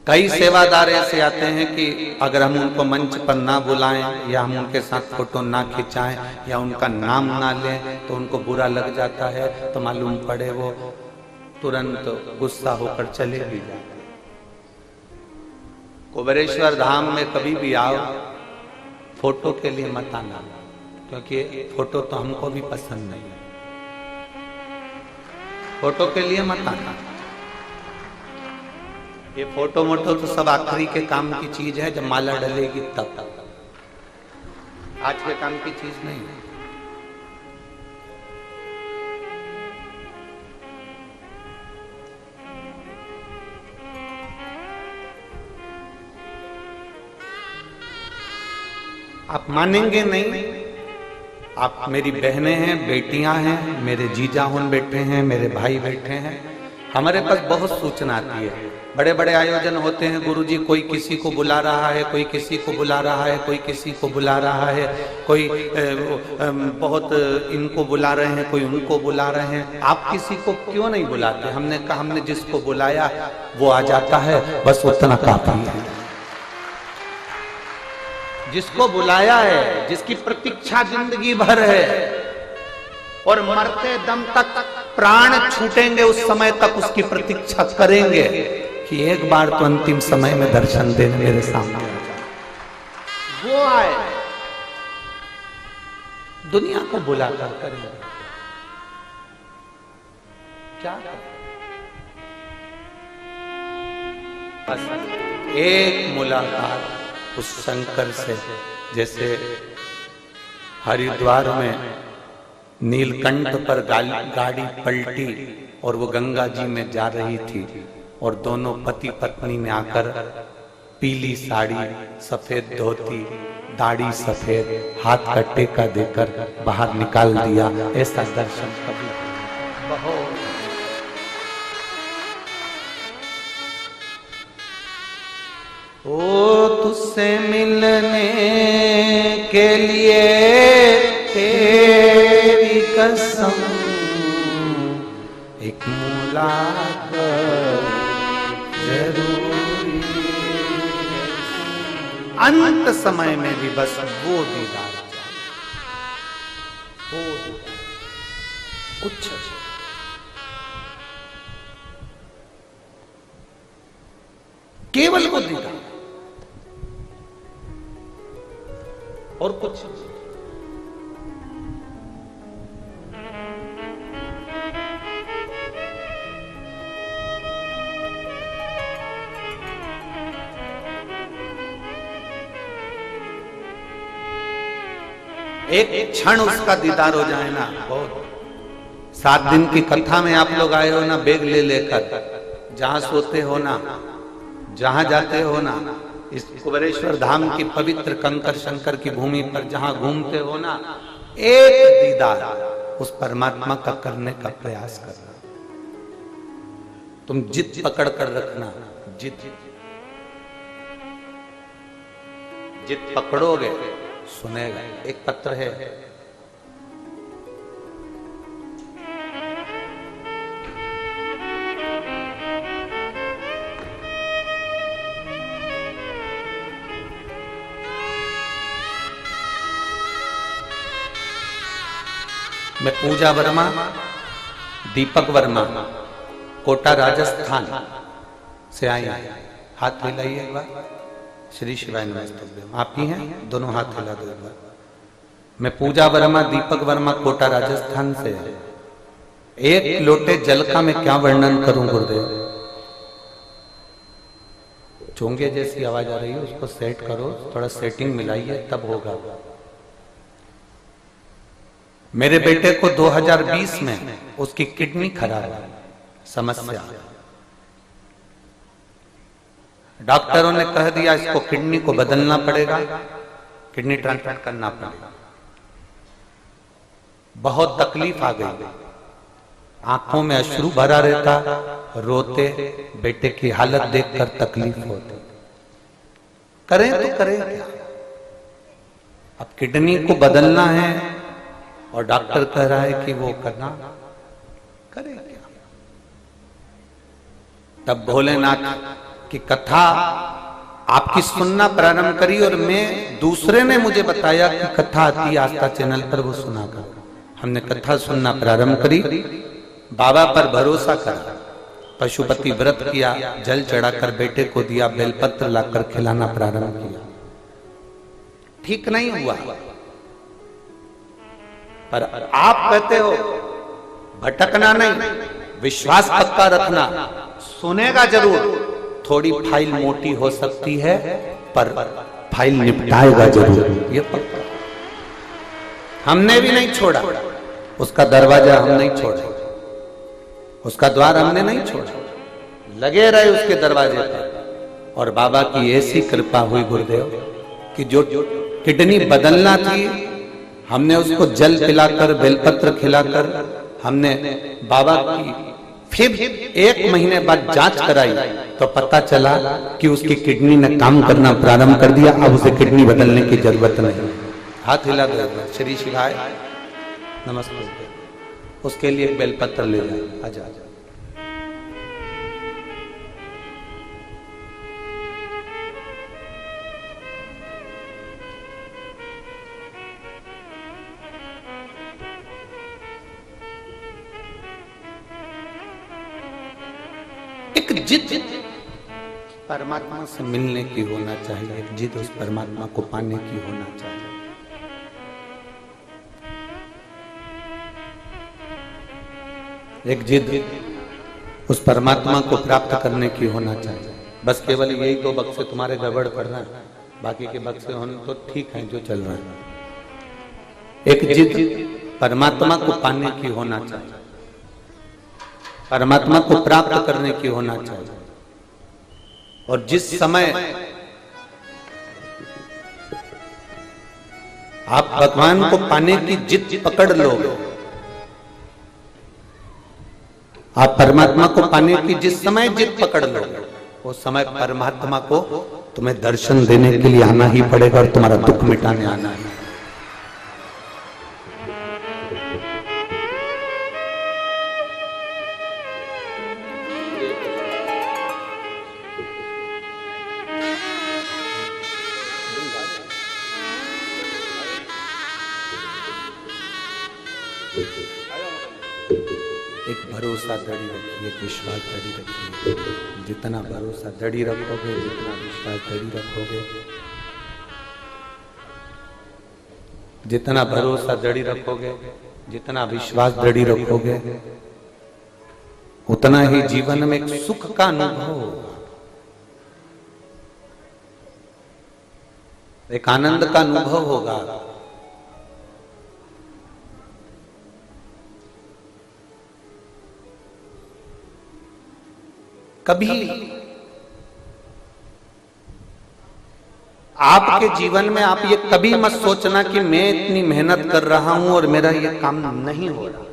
Speaker 1: कई सेवादार ऐसे आते हैं कि अगर हम उनको मंच पर ना बुलाएं या हम उनके साथ फोटो ना खिंचाएं या उनका नाम ना लें तो उनको बुरा लग जाता है, तो मालूम पड़े वो तुरंत गुस्सा होकर चले भी जाते। कुबेरेश्वर धाम में कभी भी आओ, फोटो के लिए मत आना, क्योंकि फोटो तो हमको भी पसंद नहीं है। फोटो के लिए मत आना। ये फोटो मोटो तो सब आखिरी के काम की चीज है, जब माला डलेगी तब, आज के काम की चीज नहीं है। आप मानेंगे नहीं, आप मेरी बहनें हैं, बेटियां हैं, मेरे जीजा हुन बैठे हैं, मेरे भाई बैठे हैं, हमारे पास बहुत सूचना आती है। बड़े बड़े आयोजन होते हैं, गुरुजी कोई किसी को बुला रहा है, कोई किसी को बुला रहा है, कोई किसी को बुला रहा है, कोई बहुत इनको बुला रहे हैं, कोई उनको बुला रहे हैं। आप किसी को क्यों नहीं बुलाते? हमने कहा हमने जिसको बुलाया वो आ जाता है, बस उतना काफी है। जिसको बुलाया है, जिसकी प्रतीक्षा जिंदगी भर है और मरते दम तक प्राण छूटेंगे उस समय तक उसकी प्रतीक्षा करेंगे कि एक बार तो अंतिम समय में दर्शन देने मेरे सामने आ जाए, वो आए। दुनिया को बुलाकर करेंगे क्या? बस एक मुलाकात उस शंकर से, जैसे हरिद्वार में नीलकंठ पर गाड़ी पलटी और वो गंगा जी में जा रही थी और दोनों पति पत्नी ने आकर पीली साड़ी, सफेद धोती, दाढ़ी सफेद, हाथ का टेका देकर बाहर निकाल दिया। ऐसा दर्शन कभी बहुत। ओ तुझसे मिलने के लिए तेरी कसम, एक मुलाकात जरूरी, अंत समय में भी बस वो दीदार, वो दीदार, कुछ केवल वो दीदार और कुछ। एक क्षण उसका दीदार हो जाए ना बहुत। 7 दिन की कथा में आप लोग आए हो ना, बैग ले लेकर, जहां सोते हो ना, जहां जाते हो ना, इस कुबेरेश्वर धाम की पवित्र कंकर शंकर की भूमि पर जहां घूमते हो ना, एक दीदार उस परमात्मा का करने का प्रयास करना। तुम जिद पकड़ कर रखना, जिद जिद पकड़ोगे सुनेगा। एक पत्र है, मैं पूजा वर्मा, दीपक वर्मा, कोटा राजस्थान से आई। हाथ मिलाइए एक बार। श्री शिवाय नमस्ते। आप ही हैं? दोनों हाथ हिला दो एक बार। मैं पूजा वर्मा, दीपक वर्मा, कोटा राजस्थान से। एक लोटे जल का मैं क्या वर्णन करूं गुरुदेव। चोंगे जैसी आवाज आ रही है, उसको सेट करो, थोड़ा सेटिंग मिलाइए, तब होगा। मेरे बेटे को 2020 में उसकी किडनी खराब है, समस्या। डॉक्टरों ने कह दिया इसको किडनी को बदलना पड़ेगा, किडनी ट्रांसप्लांट करना पड़ेगा। बहुत तकलीफ आ गई, आंखों में अश्रु भरा रहता, रोते, बेटे की हालत देखकर तकलीफ होती। करें तो करें क्या। अब किडनी को बदलना है और डॉक्टर कह रहा है कि वो करना, करें क्या। तब भोलेनाथ की कथा आपकी सुनना प्रारंभ करी और मैं, दूसरे ने मुझे बताया कि कथा आती है आस्था चैनल पर, वो सुना कर हमने कथा सुनना प्रारंभ करी। बाबा पर भरोसा करा, पशुपति व्रत किया, जल चढ़ाकर बेटे को दिया, बेलपत्र लाकर खिलाना प्रारंभ किया। ठीक नहीं हुआ, पर आप कहते हो भटकना नहीं, विश्वास पक्का रखना, सुनेगा जरूर। थोड़ी फाइल मोटी हो सकती है पर फाइल निपटाएगा जरूर, ये पक्का। हमने भी नहीं छोड़ा उसका दरवाजा, हम नहीं छोड़ा उसका द्वार, हमने नहीं छोड़ा, लगे रहे उसके दरवाजे पर। और बाबा की ऐसी कृपा हुई गुरुदेव कि जो किडनी बदलना थी, हमने उसको जल पिलाकर, बेलपत्र खिलाकर, हमने बाबा की फिर 1 महीने बाद जांच कराई तो पता चला कि उसकी किडनी ने काम करना प्रारंभ कर दिया। अब उसे किडनी बदलने की जरूरत नहीं। हाथ हिला दो, श्री शिवाय नमस्ते। उसके लिए एक बेलपत्र ले जाए, आजा आजा। एक जिद परमात्मा से मिलने की होना चाहिए, एक जिद उस परमात्मा को पाने की होना चाहिए। एक जिद उस परमात्मा को प्राप्त करने की होना चाहिए। बस केवल यही 2 बक्से तुम्हारे गड़बड़ पड़ रहा है, बाकी के बक्से होने तो ठीक है जो चल रहा है। एक जिद परमात्मा को पाने की होना चाहिए, परमात्मा को प्राप्त करने की होना चाहिए। और जिस समय आप भगवान को पाने की जिद पकड़ लोगे, आप परमात्मा को पाने की जिस समय जिद पकड़ लोगे, उस समय परमात्मा को तुम्हें दर्शन देने के लिए आना ही पड़ेगा और तुम्हारा दुख मिटाने आना है। एक भरोसा दृढ़ रखिए, एक विश्वास दृढ़ रखिए। जितना भरोसा दृढ़ रखोगे, जितना विश्वास दृढ़ रखोगे, जितना भरोसा दृढ़ रखोगे, जितना विश्वास दृढ़ रखोगे, उतना ही जीवन में एक सुख का अनुभव होगा, एक आनंद का अनुभव होगा। कभी आपके जीवन में आप ये कभी मत सोचना कि मैं इतनी मेहनत कर रहा हूं और मेरा ये काम नहीं हो रहा।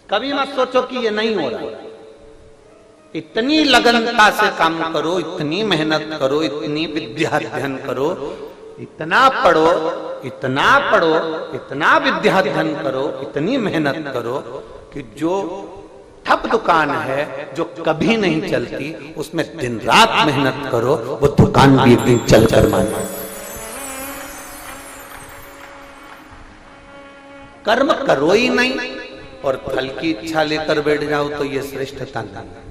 Speaker 1: कभी मत सोचो कि ये नहीं हो रहा। इतनी लगनता से काम करो, इतनी मेहनत करो, इतनी विद्या अध्ययन करो, इतना पढ़ो, इतना पढ़ो, इतना विद्या अध्ययन करो, इतनी मेहनत करो कि जो ठप दुकान है जो कभी नहीं चलती उसमें दिन रात मेहनत करो, वो दुकान भी एक दिन चल कर माने। कर्म करो ही नहीं और फल की इच्छा लेकर बैठ जाओ तो ये श्रेष्ठता नहीं।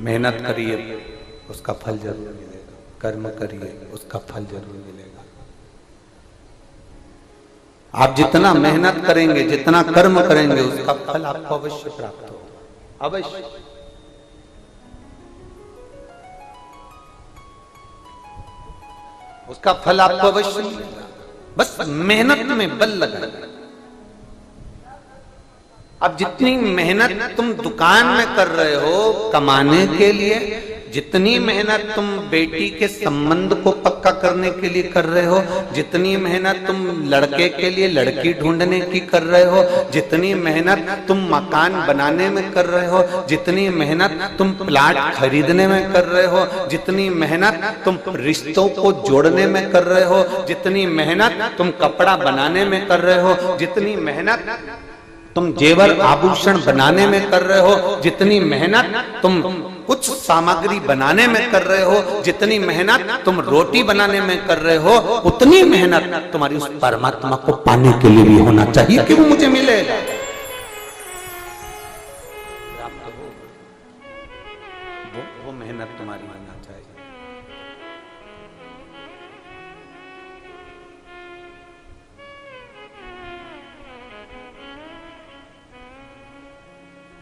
Speaker 1: मेहनत करिए उसका फल जरूर मिलेगा, कर्म करिए उसका फल जरूर मिलेगा। आप जितना मेहनत करेंगे, जितना कर्म करेंगे, उसका फल आपको अवश्य प्राप्त होगा, अवश्य। उसका फल आपको अवश्य मिलेगा, बस मेहनत में बल लगाना। अब जितनी मेहनत तुम दुकान में कर रहे हो कमाने के लिए, जितनी मेहनत तुम बेटी के संबंध को पक्का करने के लिए कर रहे हो, जितनी मेहनत तुम लड़के के लिए लड़की ढूंढने की कर रहे हो, जितनी मेहनत तुम मकान बनाने में कर रहे हो, जितनी मेहनत तुम प्लाट खरीदने में कर रहे हो, जितनी मेहनत तुम रिश्तों को जोड़ने में कर रहे हो, जितनी मेहनत तुम कपड़ा बनाने में कर रहे हो, जितनी मेहनत तुम जेवर आभूषण बनाने में कर रहे हो, जितनी मेहनत तुम कुछ सामग्री बनाने में कर रहे हो, जितनी मेहनत तुम रोटी बनाने में कर रहे हो, उतनी मेहनत तुम्हारी उस परमात्मा को पाने के लिए भी होना चाहिए कि वो मुझे मिलेगा। वो मेहनत तुम्हारी होना चाहिए।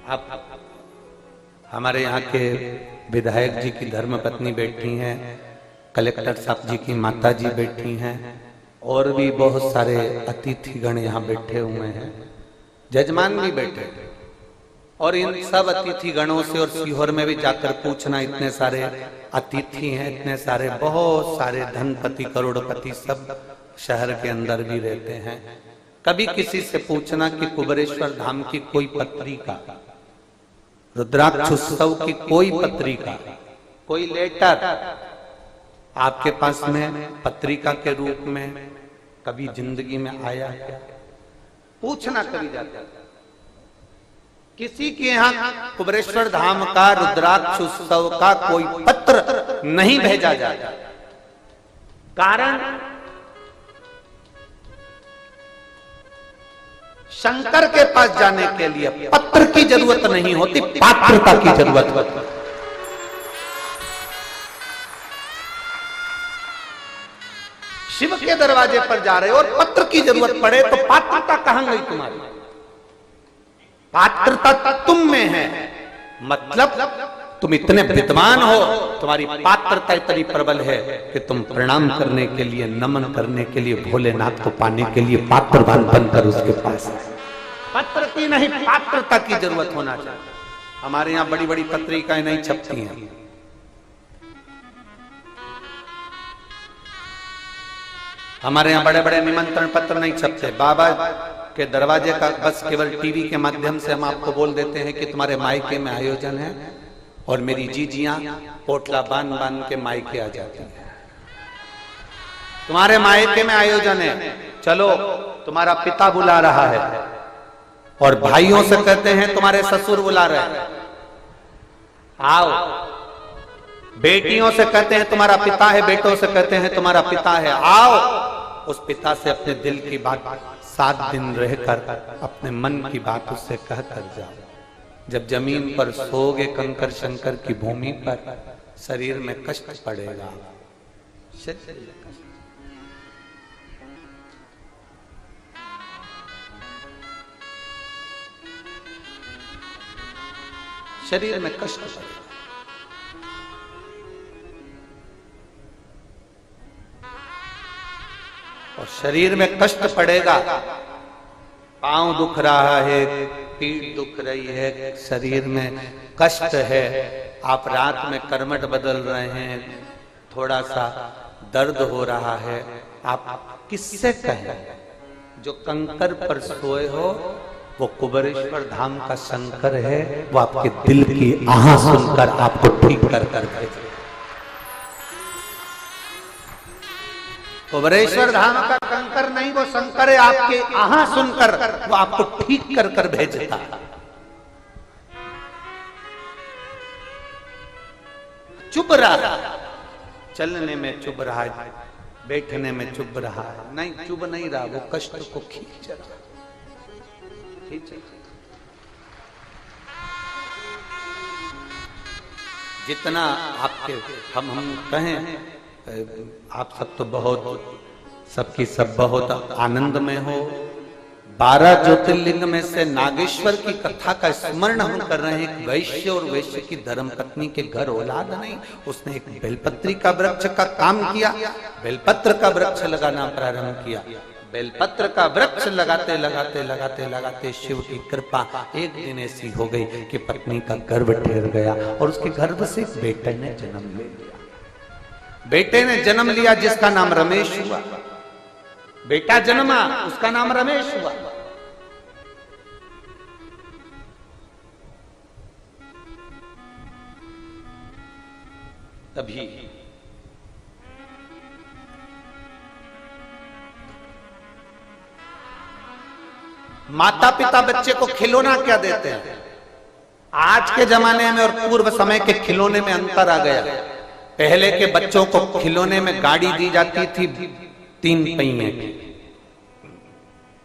Speaker 1: आप हमारे यहाँ के विधायक जी की धर्मपत्नी बैठी हैं, कलेक्टर साहब जी की माता जी बैठी हैं, और भी बहुत सारे अतिथिगण यहाँ बैठे हुए हैं, जजमान भी बैठे। और इन सब अतिथिगणों से और सीहोर में भी जाकर पूछना, इतने सारे अतिथि हैं, इतने सारे बहुत सारे धनपति करोड़पति सब शहर के अंदर भी रहते हैं। कभी किसी से पूछना कि कुबेरेश्वर धाम की कोई पत्रिका, रुद्राक्ष उत्सव की कोई पत्रिका, कोई लेटर आपके पास में पत्रिका के रूप में कभी जिंदगी में आया क्या? पूछना कभी जाता। किसी के यहाँ कुबेरेश्वर धाम का रुद्राक्ष उत्सव का कोई पत्र नहीं भेजा जाता। कारण शंकर के पास जाने के लिए पत्र की जरूरत नहीं होती, पात्रता की जरूरत होती। शिव के दरवाजे पर जा रहे हो और पत्र की जरूरत पड़े तो पात्रता कहां गई तुम्हारी? पात्रता तुम में है, मतलब तुम इतने विद्वान हो, तुम्हारी पात्रता इतनी प्रबल है कि तुम प्रणाम करने के लिए, नमन करने के लिए, भोलेनाथ को पाने के लिए पात्रवान बनकर उसके पास। पत्र की नहीं, पात्रता की जरूरत होना चाहिए। हमारे यहाँ बड़ी बड़ी पत्रिकाएं नहीं छपती हैं। हमारे यहाँ बड़े बड़े निमंत्रण पत्र नहीं छपते। बाबा के दरवाजे का बस केवल टीवी के माध्यम से हम आपको बोल देते हैं कि तुम्हारे मायके में आयोजन है, और मेरी जीजियां पोटला बांध बांध के मायके आ जाती हैं। तुम्हारे मायके में आयोजन है, चलो तुम्हारा पिता बुला रहा है, और भाइयों से कहते हैं तुम्हारे ससुर बुला रहे हैं, आओ। बेटियों से कहते हैं तुम्हारा पिता है, बेटों से कहते हैं तुम्हारा पिता है, आओ। उस पिता से अपने दिल की बात 7 दिन रहकर अपने मन की बात उससे कह कर जाओ। जब जमीन पर सोओगे कंकर शंकर की भूमि पर, शरीर में कष्ट पड़ेगा, शरीर में कष्ट पड़ेगा। और शरीर में कष्ट पड़ेगा, पांव दुख रहा है, पीठ दुख रही है, शरीर में कष्ट है, आप रात में करवट बदल रहे हैं, थोड़ा सा दर्द हो रहा है, आप किससे कहें? जो कंकर पर सोए हो वो कुबेरेश्वर धाम का शंकर है, वो आपके दिल की आह सुनकर आपको ठीक कर कर भेजे। कुबेरेश्वर धाम का कंकर नहीं, वो शंकर है, आपके आह सुनकर वो आपको ठीक कर कर भेजता। चुप रहा, चलने में चुप रहा है, बैठने में चुप रहा है, नहीं चुप नहीं रहा, वो कष्ट को खींच रहा। जितना आपके हम कहें, आप सब तो बहुत सबकी सब बहुत आनंद में हो। 12 ज्योतिर्लिंग में से नागेश्वर की कथा का स्मरण हम कर रहे हैं। एक वैश्य और वैश्य की धर्मपत्नी के घर औलाद नहीं, उसने एक बेलपत्री का वृक्ष का काम किया, बेलपत्र का वृक्ष लगाना प्रारंभ किया। बेलपत्र का वृक्ष लगाते लगाते लगाते लगाते शिव की कृपा एक दिन ऐसी हो गई कि पत्नी का गर्भ ठहर गया और उसके गर्भ से बेटे ने जन्म ले लिया। बेटे ने जन्म लिया जिसका नाम रमेश हुआ। बेटा जन्मा, उसका नाम रमेश हुआ। तभी माता पिता बच्चे को खिलौना क्या देते हैं? आज के जमाने में और पूर्व समय के खिलौने में अंतर आ गया। पहले के बच्चों को खिलौने में गाड़ी दी जाती थी 3 पहिए की।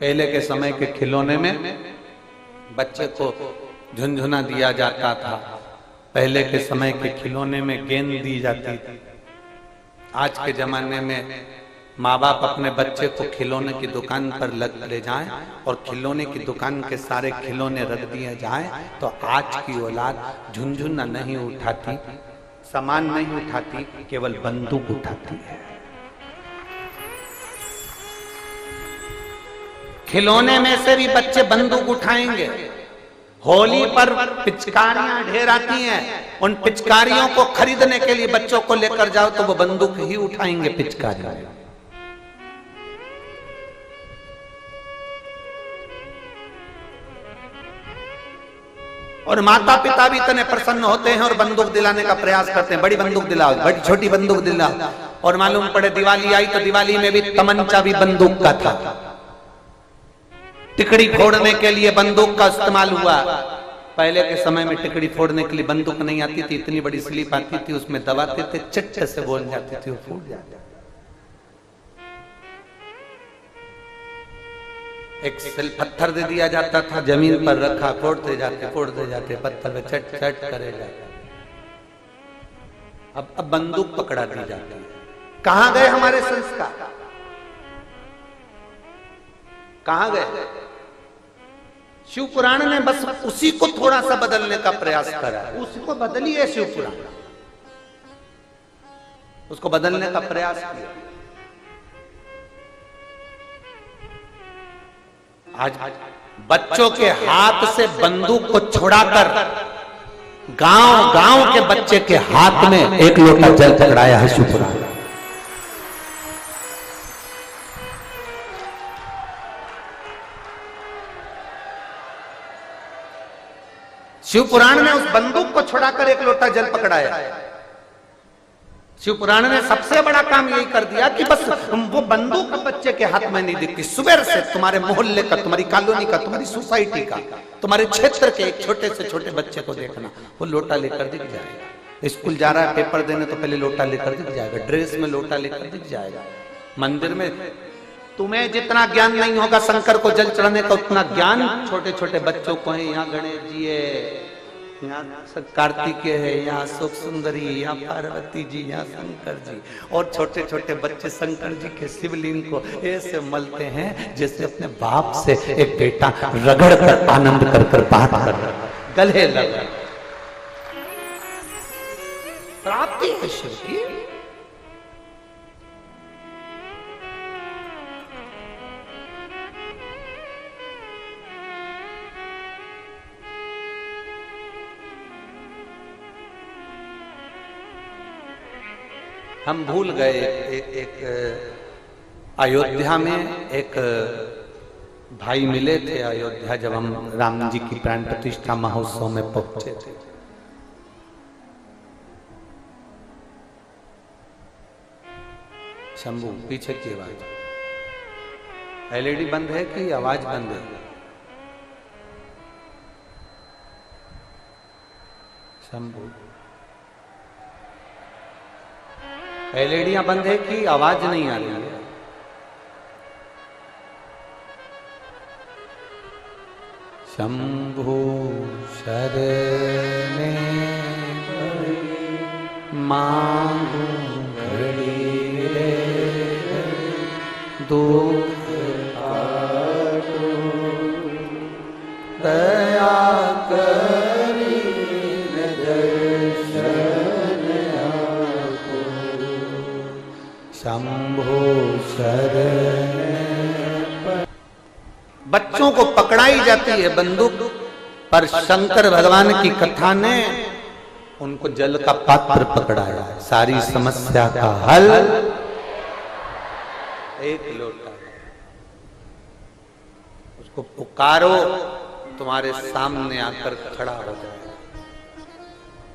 Speaker 1: पहले के समय के खिलौने में बच्चे को झुनझुना दिया जाता था। पहले के समय के खिलौने में गेंद दी जाती थी। आज के जमाने में माँ बाप अपने बच्चे को खिलौने की दुकान पर ले जाएं और खिलौने की दुकान के सारे खिलौने रख दिए जाएं, तो आज की औलाद झुनझुना नहीं उठाती, सामान नहीं उठाती, केवल बंदूक उठाती है। खिलौने में से भी बच्चे बंदूक उठाएंगे। होली पर पिचकारियां ढेर आती हैं, उन पिचकारियों को खरीदने के लिए बच्चों को लेकर जाओ तो वो बंदूक ही उठाएंगे पिचकारियां। और माता पिता भी इतने प्रसन्न होते हैं और बंदूक दिलाने का प्रयास करते हैं। बड़ी बंदूक दिलाओ, बड़ी छोटी बंदूक दिलाओ। और मालूम पड़े दिवाली आई तो दिवाली में भी तमंचा भी बंदूक का था। टिकड़ी फोड़ने के लिए बंदूक का इस्तेमाल हुआ। पहले के समय में टिकड़ी फोड़ने के लिए बंदूक नहीं आती थी, इतनी बड़ी स्लिप आती थी, उसमें दबाते थे, चट्टे से बोल जाती थी, वो फूट जाती। एक सिल पत्थर दे दिया जाता था, जमीन पर रखा, फोड़ते जाते पत्थर पे चट चट करे जाते। अब बंदूक पकड़ा दी जाती है। कहां गए हमारे संस्कार? कहां गए? शिव पुराण ने बस उसी को थोड़ा सा बदलने का प्रयास करा। उसको बदलिए शिव पुराण, उसको बदलने का प्रयास किया। आज बच्चों के हाथ से बंदूक को छुड़ाकर गांव गांव के बच्चे के हाथ में 1 लोटा जल पकड़ाया है शिव पुराण। शिव पुराण ने उस बंदूक को छुड़ाकर 1 लोटा जल पकड़ाया। शिव पुराण ने सबसे बड़ा काम यही कर दिया कि बस वो बंदूक बच्चे के हाथ में नहीं दिखती। सुबह से तुम्हारे मोहल्ले का, तुम्हारी कॉलोनी का, तुम्हारी सोसाइटी का, तुम्हारे क्षेत्र के एक छोटे से छोटे बच्चे को देखना, वो लोटा लेकर दिख जाएगा। स्कूल जा रहा है पेपर देने तो पहले लोटा लेकर दिख जाएगा, ड्रेस में लोटा लेकर दिख जाएगा। मंदिर में तुम्हें जितना ज्ञान नहीं होगा शंकर को जल चढ़ाने का, उतना ज्ञान छोटे छोटे बच्चों को है। यहाँ गणेश जी है, यहाँ कार्तिकेय है, यहाँ अशोक सुंदरी, यहाँ पार्वती जी, यहाँ शंकर जी। और छोटे छोटे बच्चे शंकर जी के शिवलिंग को ऐसे मलते हैं जैसे अपने बाप से एक बेटा रगड़ कर आनंद कर कर बात कर गले लगा। प्राप्ति है शिव की। हम भूल गए एक अयोध्या में एक भाई मिले थे अयोध्या, जब हम राम जी की प्राण प्रतिष्ठा महोत्सव में पहुंचे थे। शंभू पीछे की आवाज, एलईडी बंद है कि आवाज बंद है? शंभू एलईडियां बंद है कि आवाज नहीं आ रही है? शंभू शरणे मांगू घड़ी रे दुख काटो दया करी दर्शन आपो शंभू शरण। बच्चों को पकड़ाई जाती है बंदूक, पर शंकर भगवान की कथा ने उनको जल का पात्र पकड़ाया। सारी समस्या का हल एक लोटा, उसको पुकारो, तुम्हारे सामने आकर खड़ा हो जाए,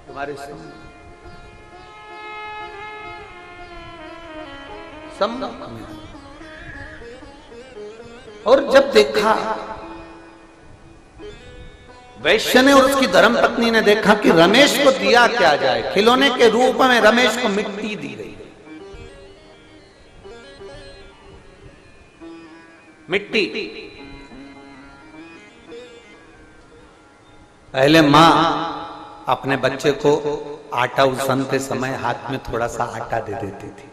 Speaker 1: तुम्हारे सामने और जब देखा वैश्य ने और उसकी धर्मपत्नी ने देखा कि रमेश को दिया क्या जाए, खिलौने के रूप में रमेश को मिट्टी दी गई। मिट्टी पहले मां अपने बच्चे को आटा उसनते समय हाथ में थोड़ा सा आटा दे देती थी।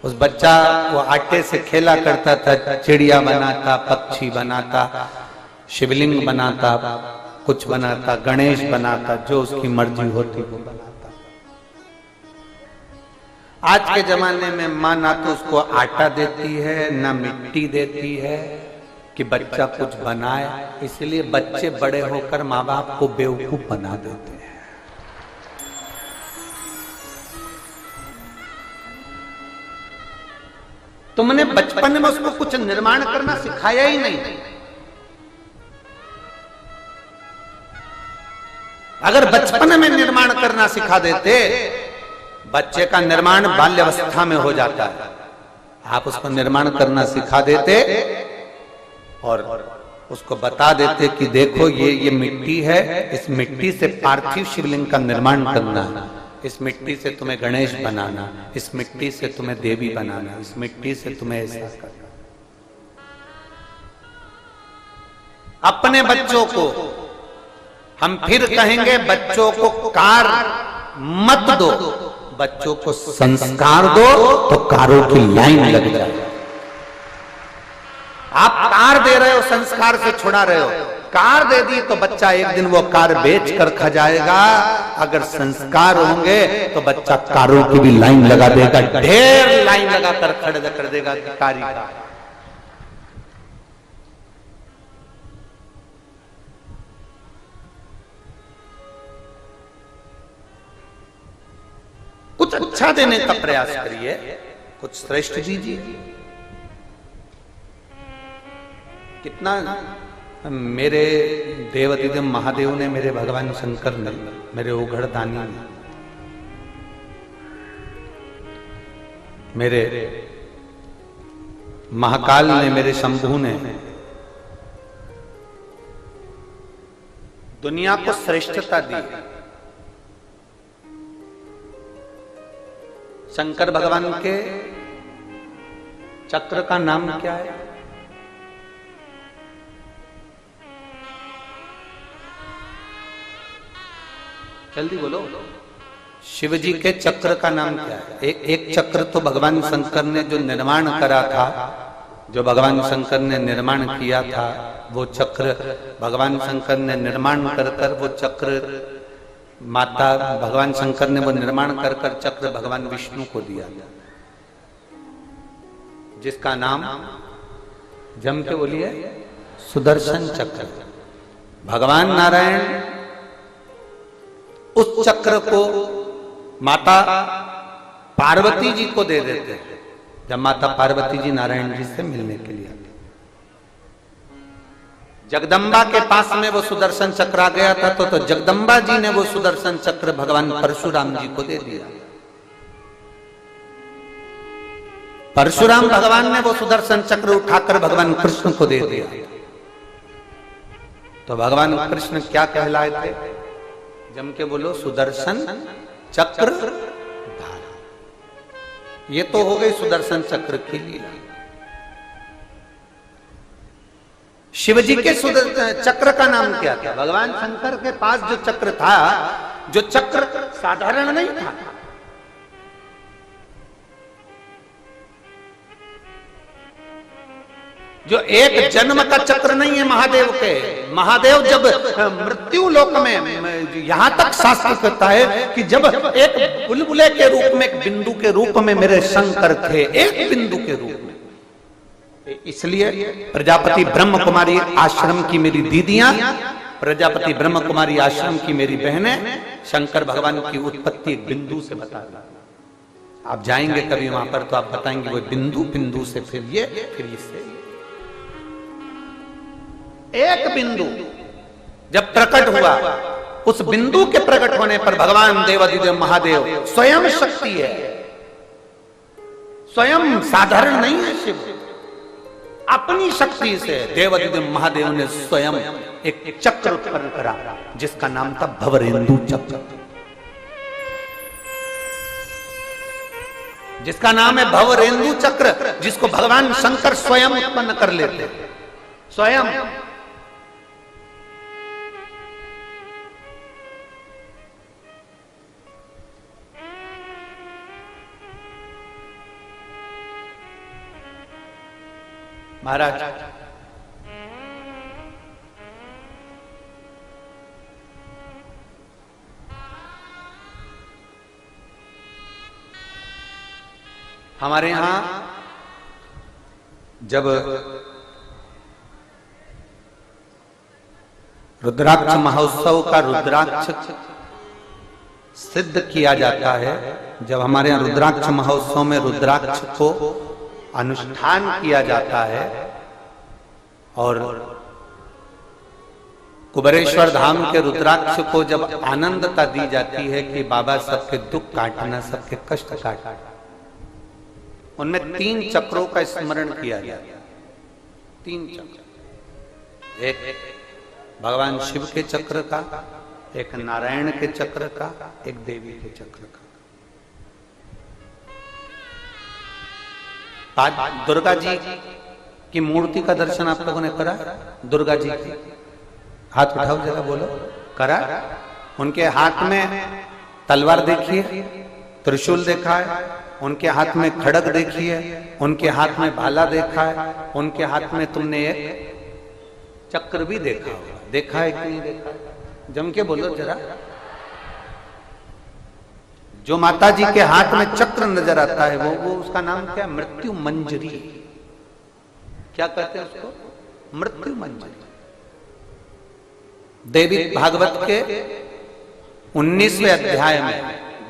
Speaker 1: उस बच्चा वो आटे से खेला करता था, चिड़िया बनाता, पक्षी बनाता, शिवलिंग बनाता, कुछ बनाता, गणेश बनाता, जो उसकी मर्जी होती वो बनाता। आज के जमाने में मां ना तो उसको आटा देती है ना मिट्टी देती है कि बच्चा कुछ बनाए, इसलिए बच्चे बड़े होकर माँ बाप को बेवकूफ बना देते हैं। तुमने बचपन में उसको कुछ निर्माण करना सिखाया ही नहीं। अगर बचपन में निर्माण करना सिखा देते, बच्चे का निर्माण बाल्यावस्था में हो जाता है। आप उसको निर्माण करना सिखा देते और उसको बता देते कि देखो ये मिट्टी है, इस मिट्टी से पार्थिव शिवलिंग का निर्माण करना है, इस मिट्टी से तुम्हें गणेश बनाना, इस मिट्टी से तुम्हें देवी बनाना, इस मिट्टी से तुम्हें ऐसा करना। अपने बच्चों को हम फिर कहेंगे, बच्चों को कार मत दो, बच्चों को संस्कार दो तो कारों की लाइन लग जाए। आप कार दे रहे हो, संस्कार से छुड़ा रहे हो। कार दे दी तो बच्चा एक दिन वो कार बेच कर खा जाएगा। अगर संस्कार होंगे तो बच्चा कारों की भी लाइन लगा देगा, ढेर लाइन लगा कर खड़ा कर देगा कि कारी का। कुछ अच्छा देने का प्रयास करिए, कुछ श्रेष्ठ दीजिए। कितना मेरे देवाधिदेव महादेव ने, मेरे भगवान शंकर ने, मेरे उघड़ दानी ने, मेरे महाकाल ने, मेरे शंभू ने दुनिया को श्रेष्ठता दी। शंकर भगवान के चक्र का नाम क्या है? जल्दी बोलो। शिव जी के चक्र का नाम क्या है? एक चक्र तो भगवान शंकर ने जो निर्माण करा था, जो भगवान शंकर ने निर्माण किया था, वो चक्र भगवान शंकर ने निर्माण कर कर वो चक्र माता भगवान शंकर ने वो निर्माण कर कर चक्र भगवान विष्णु को दिया, जिसका नाम जम के बोलिए सुदर्शन चक्र। भगवान नारायण उस चक्र को माता पार्वती जी को दे देते हैं। जब माता पार्वती जी नारायण जी से मिलने के लिए आती, जगदम्बा के पास में वो सुदर्शन चक्र आ गया था, तो जगदम्बा जी ने वो सुदर्शन चक्र भगवान परशुराम जी को दे दिया। परशुराम भगवान ने वो सुदर्शन चक्र उठाकर भगवान कृष्ण को दे दिया। तो भगवान कृष्ण क्या कहलाए थे? जम के बोलो, सुदर्शन चक्र धारा। ये तो हो गई सुदर्शन चक्र की लीला। शिवजी के चक्र का नाम क्या था? भगवान शंकर के पास जो चक्र था, जो चक्र साधारण नहीं था, जो एक जन्म का चक्र नहीं है महादेव के। महादेव जब मृत्यु लोक में, यहां तक शास्त्र कहता है कि जब एक बुलबुले के रूप में, एक बिंदु के रूप में मेरे शंकर थे, एक बिंदु के रूप में। इसलिए प्रजापति ब्रह्म कुमारी आश्रम की मेरी दीदियां, प्रजापति ब्रह्म कुमारी आश्रम की मेरी बहनें, शंकर भगवान की उत्पत्ति एक बिंदु से बता दी। आप जाएंगे कभी वहां पर तो आप बताएंगे वो बिंदु, बिंदु से फिर ये, फिर इससे। एक बिंदु जब प्रकट हुआ, उस बिंदु के प्रकट होने पर भगवान देवाधिदेव महादेव स्वयं शक्ति है, स्वयं साधारण नहीं है शिव। अपनी शक्ति से देवाधिदेव महादेव ने स्वयं एक चक्र उत्पन्न करा, जिसका नाम था भवरेंदु चक्र, जिसका नाम है भवरेंदु चक्र, जिसको भगवान शंकर स्वयं उत्पन्न कर लेते, स्वयं। महाराज, हमारे यहां जब रुद्राक्ष महोत्सव का रुद्राक्ष सिद्ध किया जाता है, जब हमारे यहां रुद्राक्ष महोत्सव में रुद्राक्ष को अनुष्ठान किया जाता है और कुबेरेश्वर धाम के रुद्राक्ष को जब आनंदता दी जाती है कि बाबा सबके दुख काटना, सबके कष्ट काटना, उनमें 3 चक्रों का स्मरण किया जाता है। 3 चक्र, एक भगवान शिव के चक्र का, एक नारायण के चक्र का, एक देवी के चक्र का। आज दुर्गा जी की मूर्ति का दर्शन आप लोगों ने करा? दुर्गा जी की हाथ उठाओ जरा, बोलो करा? उनके हाथ में तलवार देखिए, त्रिशूल देखा है, उनके हाथ में खड़ग देखिए, उनके हाथ में भाला देखा है, उनके हाथ में तुमने एक चक्र भी देखा होगा। देखा है कि नहीं देखा? जम के बोलो जरा। जो माता जी के हाथ में चक्र नजर आता है वो उसका नाम क्या है? मृत्यु मंजरी। क्या कहते हैं उसको? मृत्यु मंजरी। देवी भागवत के 19वें अध्याय में,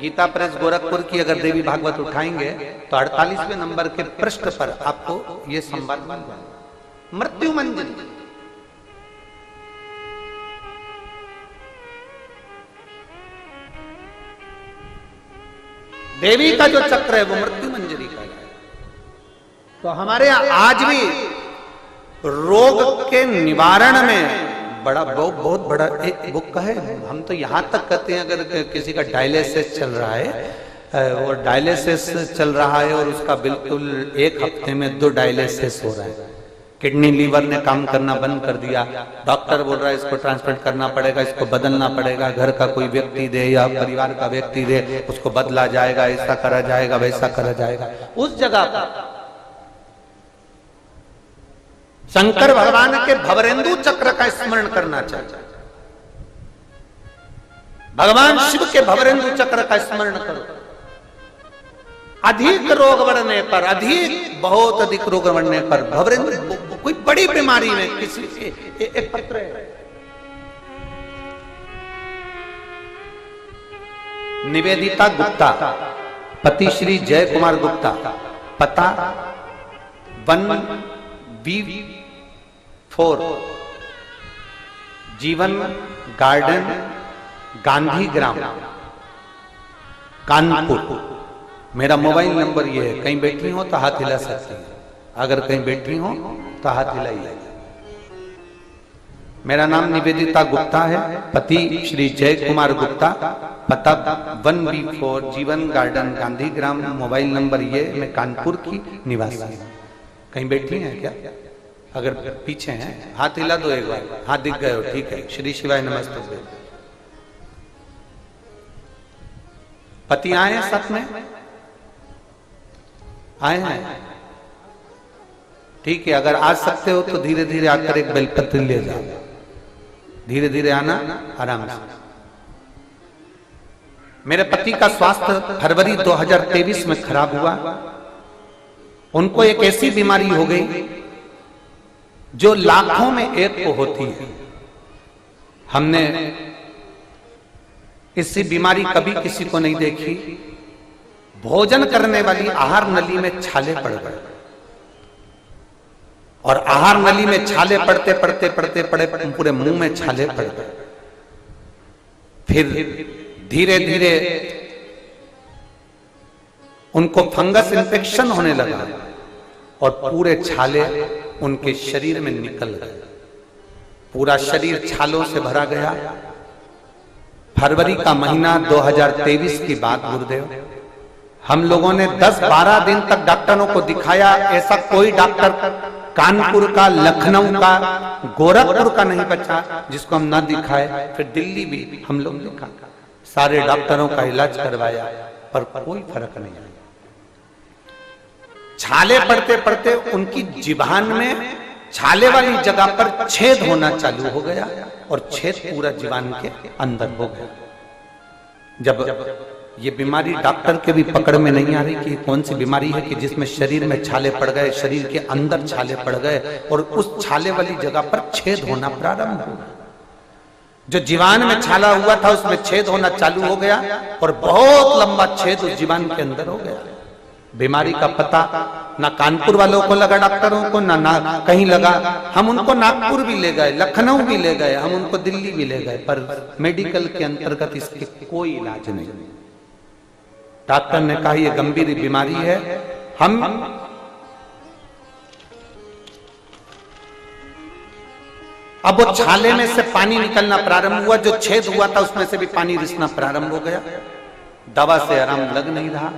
Speaker 1: गीता प्रेस गोरखपुर की अगर देवी भागवत उठाएंगे तो 48वें नंबर के पृष्ठ पर आपको यह संवाद मिल जाएगा। मृत्यु मंजरी। देवी का जो चक्र है वो मृत्यु मंजरी का है। तो हमारे यहां आज भी रोग के निवारण में बहुत बड़ा एक बुक का है। हम तो यहां तक कहते हैं अगर किसी का डायलिसिस चल रहा है और डायलिसिस चल रहा है और उसका बिल्कुल 1 हफ्ते में 2 डायलिसिस हो रहा है, किडनी लीवर ने काम करना बंद कर दिया, डॉक्टर बोल रहा है इसको ट्रांसप्लांट करना पड़ेगा, इसको बदलना पड़ेगा, घर का कोई व्यक्ति दे या परिवार का व्यक्ति दे, उसको बदला जाएगा, ऐसा करा जाएगा, वैसा करा जाएगा। उस जगह पर शंकर भगवान के भवरेंदु चक्र का स्मरण करना चाहिए। भगवान शिव के भवरेंदु चक्र का स्मरण करो। अधिक रोग बढ़ने पर, बहुत अधिक रोग बढ़ने पर, भवरेंद्र कोई बड़ी बीमारी में किसी एक पत्र है, निवेदिता गुप्ता पति श्री जय कुमार गुप्ता, पता 1B4 जीवन गार्डन गांधी ग्राम कानपुर। मेरा मोबाइल नंबर ये है, कहीं बैठी हो तो हाथ हिला सकती है, अगर कहीं बैठी हो तो हाथ हिलाइए। मेरा नाम निवेदिता गुप्ता है, पति श्री जय कुमार गुप्ता, पता 1B4 जीवन गार्डन गांधी ग्राम, मोबाइल नंबर ये, मैं कानपुर की निवासी हूँ। कहीं बैठी हैं क्या? अगर पीछे हैं हाथ हिला दो एक बार, हाथ दिख गए हो, ठीक है। श्री शिवाय नमस्ते। पति आए हैं साथ में? आए हैं, ठीक है। अगर आ सकते हो तो धीरे धीरे आकर एक बेलपत्र ले जाओ, धीरे धीरे आना, आराम से। मेरे पति का स्वास्थ्य फरवरी 2023 में खराब हुआ। उनको एक ऐसी बीमारी हो गई जो लाखों में एक को होती है। हमने इससी बीमारी कभी किसी को नहीं देखी। भोजन करने वाली आहार नली में छाले पड़ गए, और आहार नली में छाले पड़ते पड़ते पड़ते पड़े पूरे मुंह में छाले पड़ गए। फिर धीरे धीरे उनको फंगस इन्फेक्शन होने लगा और पूरे छाले उनके शरीर में निकल गए। पूरा शरीर छालों से भरा गया। फरवरी का महीना 2023 की बात गुरुदेव। हम लोगों ने 10-12 दिन तक डॉक्टरों को दिखाया। ऐसा कोई डॉक्टर कानपुर का, लखनऊ का, गोरखपुर का नहीं बचा जिसको हम ना दिखाए। फिर दिल्ली भी हम लोग दिखा, सारे डॉक्टरों का इलाज करवाया, पर कोई फर्क नहीं आया। छाले पड़ते पड़ते उनकी जिभान में छाले वाली जगह पर छेद होना चालू हो गया, और छेद पूरा जीवान के अंदर हो गया। जब ये बीमारी डॉक्टर के भी पकड़ में नहीं आ रही कि कौन सी बीमारी है कि जिसमें शरीर में छाले पड़ गए, शरीर के अंदर छाले पड़ गए, और उस छाले वाली जगह पर छेद होना प्रारंभ हो गया। जो जीवान में छाला हुआ था उसमें छेद होना चालू हो गया, और बहुत लंबा छेद उस जीवान के अंदर हो गया। बीमारी का पता ना कानपुर वालों को लगा, डॉक्टरों को ना कहीं लगा। हम उनको नागपुर भी ले गए, लखनऊ भी ले गए, हम उनको दिल्ली भी ले गए, पर मेडिकल के अंतर्गत इसके कोई इलाज नहीं। डॉक्टर ने कहा यह गंभीर बीमारी है। हम अब वो छाले में से पानी निकलना प्रारंभ हुआ, जो छेद हुआ था उसमें से भी पानी रिसना प्रारंभ हो गया। दवा से आराम लग नहीं रहा,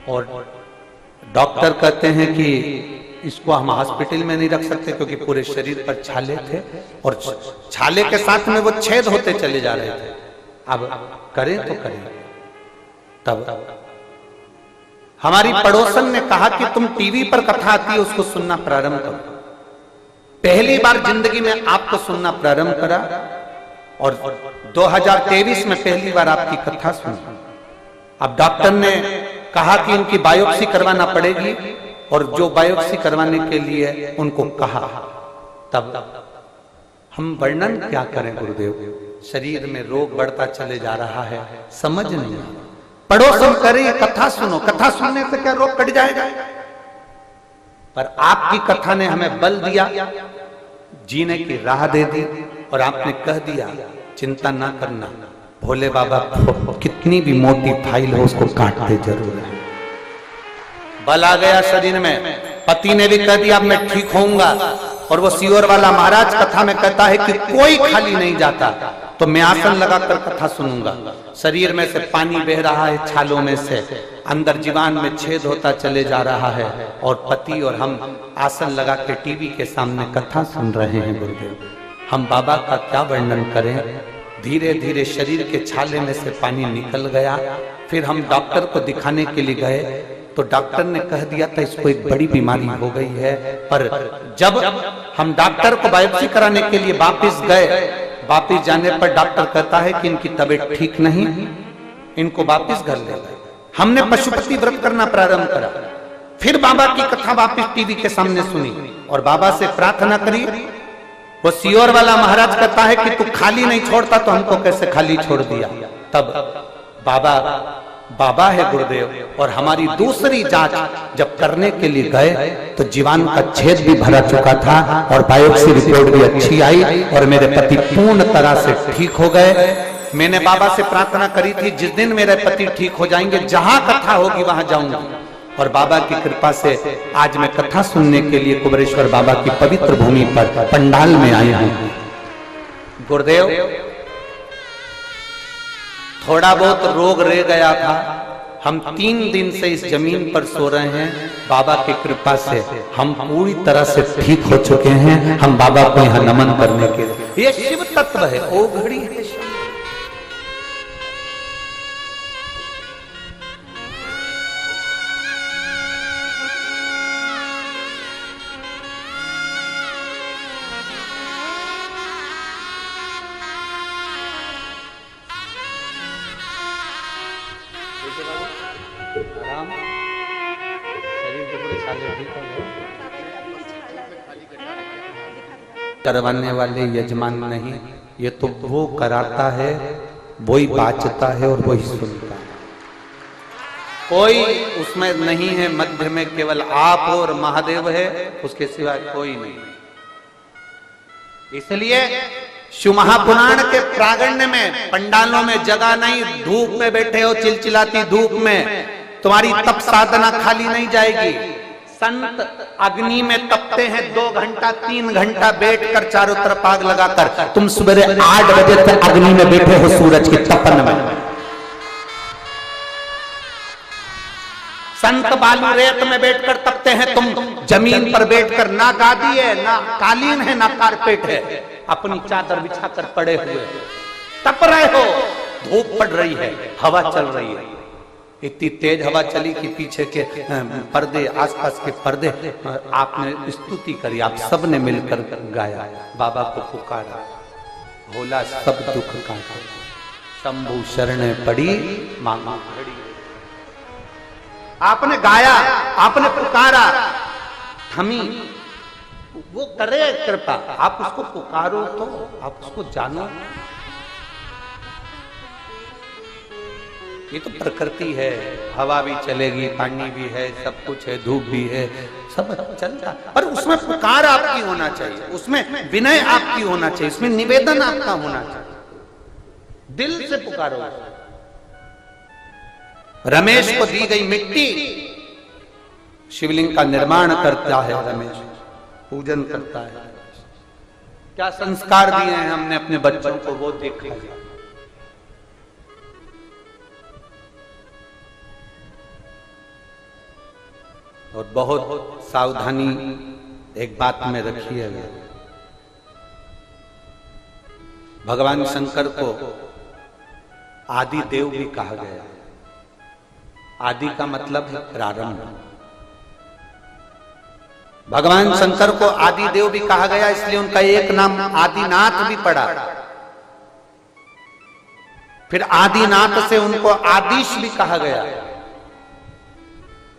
Speaker 1: और डॉक्टर कहते हैं कि इसको हम हॉस्पिटल में नहीं रख सकते क्योंकि पूरे शरीर पर छाले थे, और छाले के साथ में वो छेद होते चले जा रहे थे। अब करें तो करें। तब हमारी पड़ोसन ने कहा कि तुम टीवी पर कथा आती है उसको सुनना प्रारंभ करो। पहली बार जिंदगी में आपको सुनना प्रारंभ करा, और 2023 में पहली बार आपकी कथा सुनी। अब डॉक्टर ने कहा कि इनकी बायोप्सी करवाना पड़ेगी, और जो बायोप्सी करवाने के लिए उनको कहा, तब हम वर्णन क्या करें गुरुदेव। शरीर में रोग बढ़ता चले जा रहा है, समझ नहीं। पड़ोसन करे कथा सुनो, कथा सुनने से क्या रोग कट जाएगा? पर आपकी कथा ने हमें बल दिया, जीने की राह दे दी, और आपने कह दिया चिंता ना करना, भोले बाबा कितनी भी मोटी फाइल हो उसको काटते जरूर है। बल आ गया शरीर में। पति ने भी कह दिया मैं ठीक होऊंगा, और वो सियोर वाला महाराज कथा में कहता है कि कोई खाली नहीं जाता, तो मैं आसन लगाकर कथा सुनूंगा। शरीर में से पानी बह रहा है, छालों में से अंदर जीवान में छेद होता चले जा रहा है, और पति और हम आसन लगा के टीवी के सामने कथा सुन रहे हैं गुरुदेव। हम बाबा का क्या वर्णन करें। धीरे धीरे शरीर के छाले में से पानी निकल गया। फिर हम डॉक्टर को दिखाने के लिए गए, तो डॉक्टर ने कह दिया था इसको एक बड़ी बीमारी हो गई है। पर जब हम डॉक्टर को बायोप्सी कराने के लिए वापिस गए, वापिस जाने पर डॉक्टर कहता है कि इनकी तबीयत ठीक नहीं, इनको वापिस घर ले गए। हमने पशुपति व्रत करना प्रारंभ करा। फिर बाबा की कथा वापिस टीवी के सामने सुनी, और बाबा से प्रार्थना करी। वो सियोर वाला महाराज कहता है कि तू खाली नहीं छोड़ता तो हमको कैसे खाली छोड़ दिया। तब बाबा बाबा है गुरुदेव। और हमारी दूसरी जांच जब करने के लिए गए तो जीवान का छेद भी भरा चुका था और बायोप्सी रिपोर्ट भी अच्छी आई और मेरे पति पूर्ण तरह से ठीक हो गए। मैंने बाबा से प्रार्थना करी थी जिस दिन मेरे पति ठीक हो जाएंगे, जहां कथा होगी वहां जाऊंगा। और बाबा की कृपा से आज मैं कथा सुनने के लिए कुबेरेश्वर बाबा की पवित्र भूमि पर पंडाल में आया हूं। गुरुदेव, थोड़ा बहुत रोग रह गया था। हम 3 दिन से इस जमीन पर सो रहे हैं। बाबा की कृपा से हम पूरी तरह से ठीक हो चुके हैं। हम बाबा को यहाँ नमन करने के लिए, ये शिव तत्व है, ओ घड़ी है शिव। करवाने वाले यजमान नहीं, ये तो वो कराता है, वही बाचता है और वही सुनता है। कोई उसमें नहीं है, मध्य में केवल आप और महादेव है, उसके सिवा कोई नहीं। इसलिए शिव महापुराण के प्रागण्य में पंडालों में जगह नहीं। धूप में बैठे हो, चिलचिलाती धूप में, तुम्हारी तप साधना खाली नहीं जाएगी। संत अग्नि में तपते हैं 2 घंटा 3 घंटा बैठकर, चारों तरफ आग लगाकर। तुम सुबह 8 बजे तक अग्नि में बैठे हो सूरज की तपन में। संत बालू रेत में बैठकर तपते हैं, तुम जमीन पर बैठकर, ना गादी है, ना कालीन है, ना कारपेट है, अपनी चादर बिछाकर पड़े हुए तप रहे हो। धूप पड़ रही है, हवा चल रही है, इतनी तेज हवा चली कि पीछे के पर्दे, आसपास के पर्दे, आपने स्तुति करी, आप सब ने मिलकर गाया, बाबा को पुकारा, भोला सब दुख काटा, शंभु शरण पड़ी मांगो घड़ी। आपने गाया, आपने पुकारा, थमी, वो करे कृपा। आप उसको पुकारो तो आप उसको जानो। ये तो प्रकृति है, हवा भी चलेगी, पानी भी है, सब कुछ है, धूप भी है, सब चलता, पर उसमें पुकार आपकी होना चाहिए, उसमें विनय आपकी होना चाहिए, उसमें निवेदन आपका होना चाहिए। दिल से पुकारो। रमेश को दी गई मिट्टी शिवलिंग का निर्माण करता है, रमेश पूजन करता है। क्या संस्कार दिए हैं हमने अपने बच्चों को, वो देखा है। और बहुत सावधानी एक बात में रखिएगा, भगवान शंकर को आदि देव भी कहा गया। आदि का मतलब है प्रारंभ। भगवान शंकर को आदि देव भी कहा गया, इसलिए उनका एक नाम आदिनाथ भी पड़ा। फिर आदिनाथ से उनको आदिश भी कहा गया।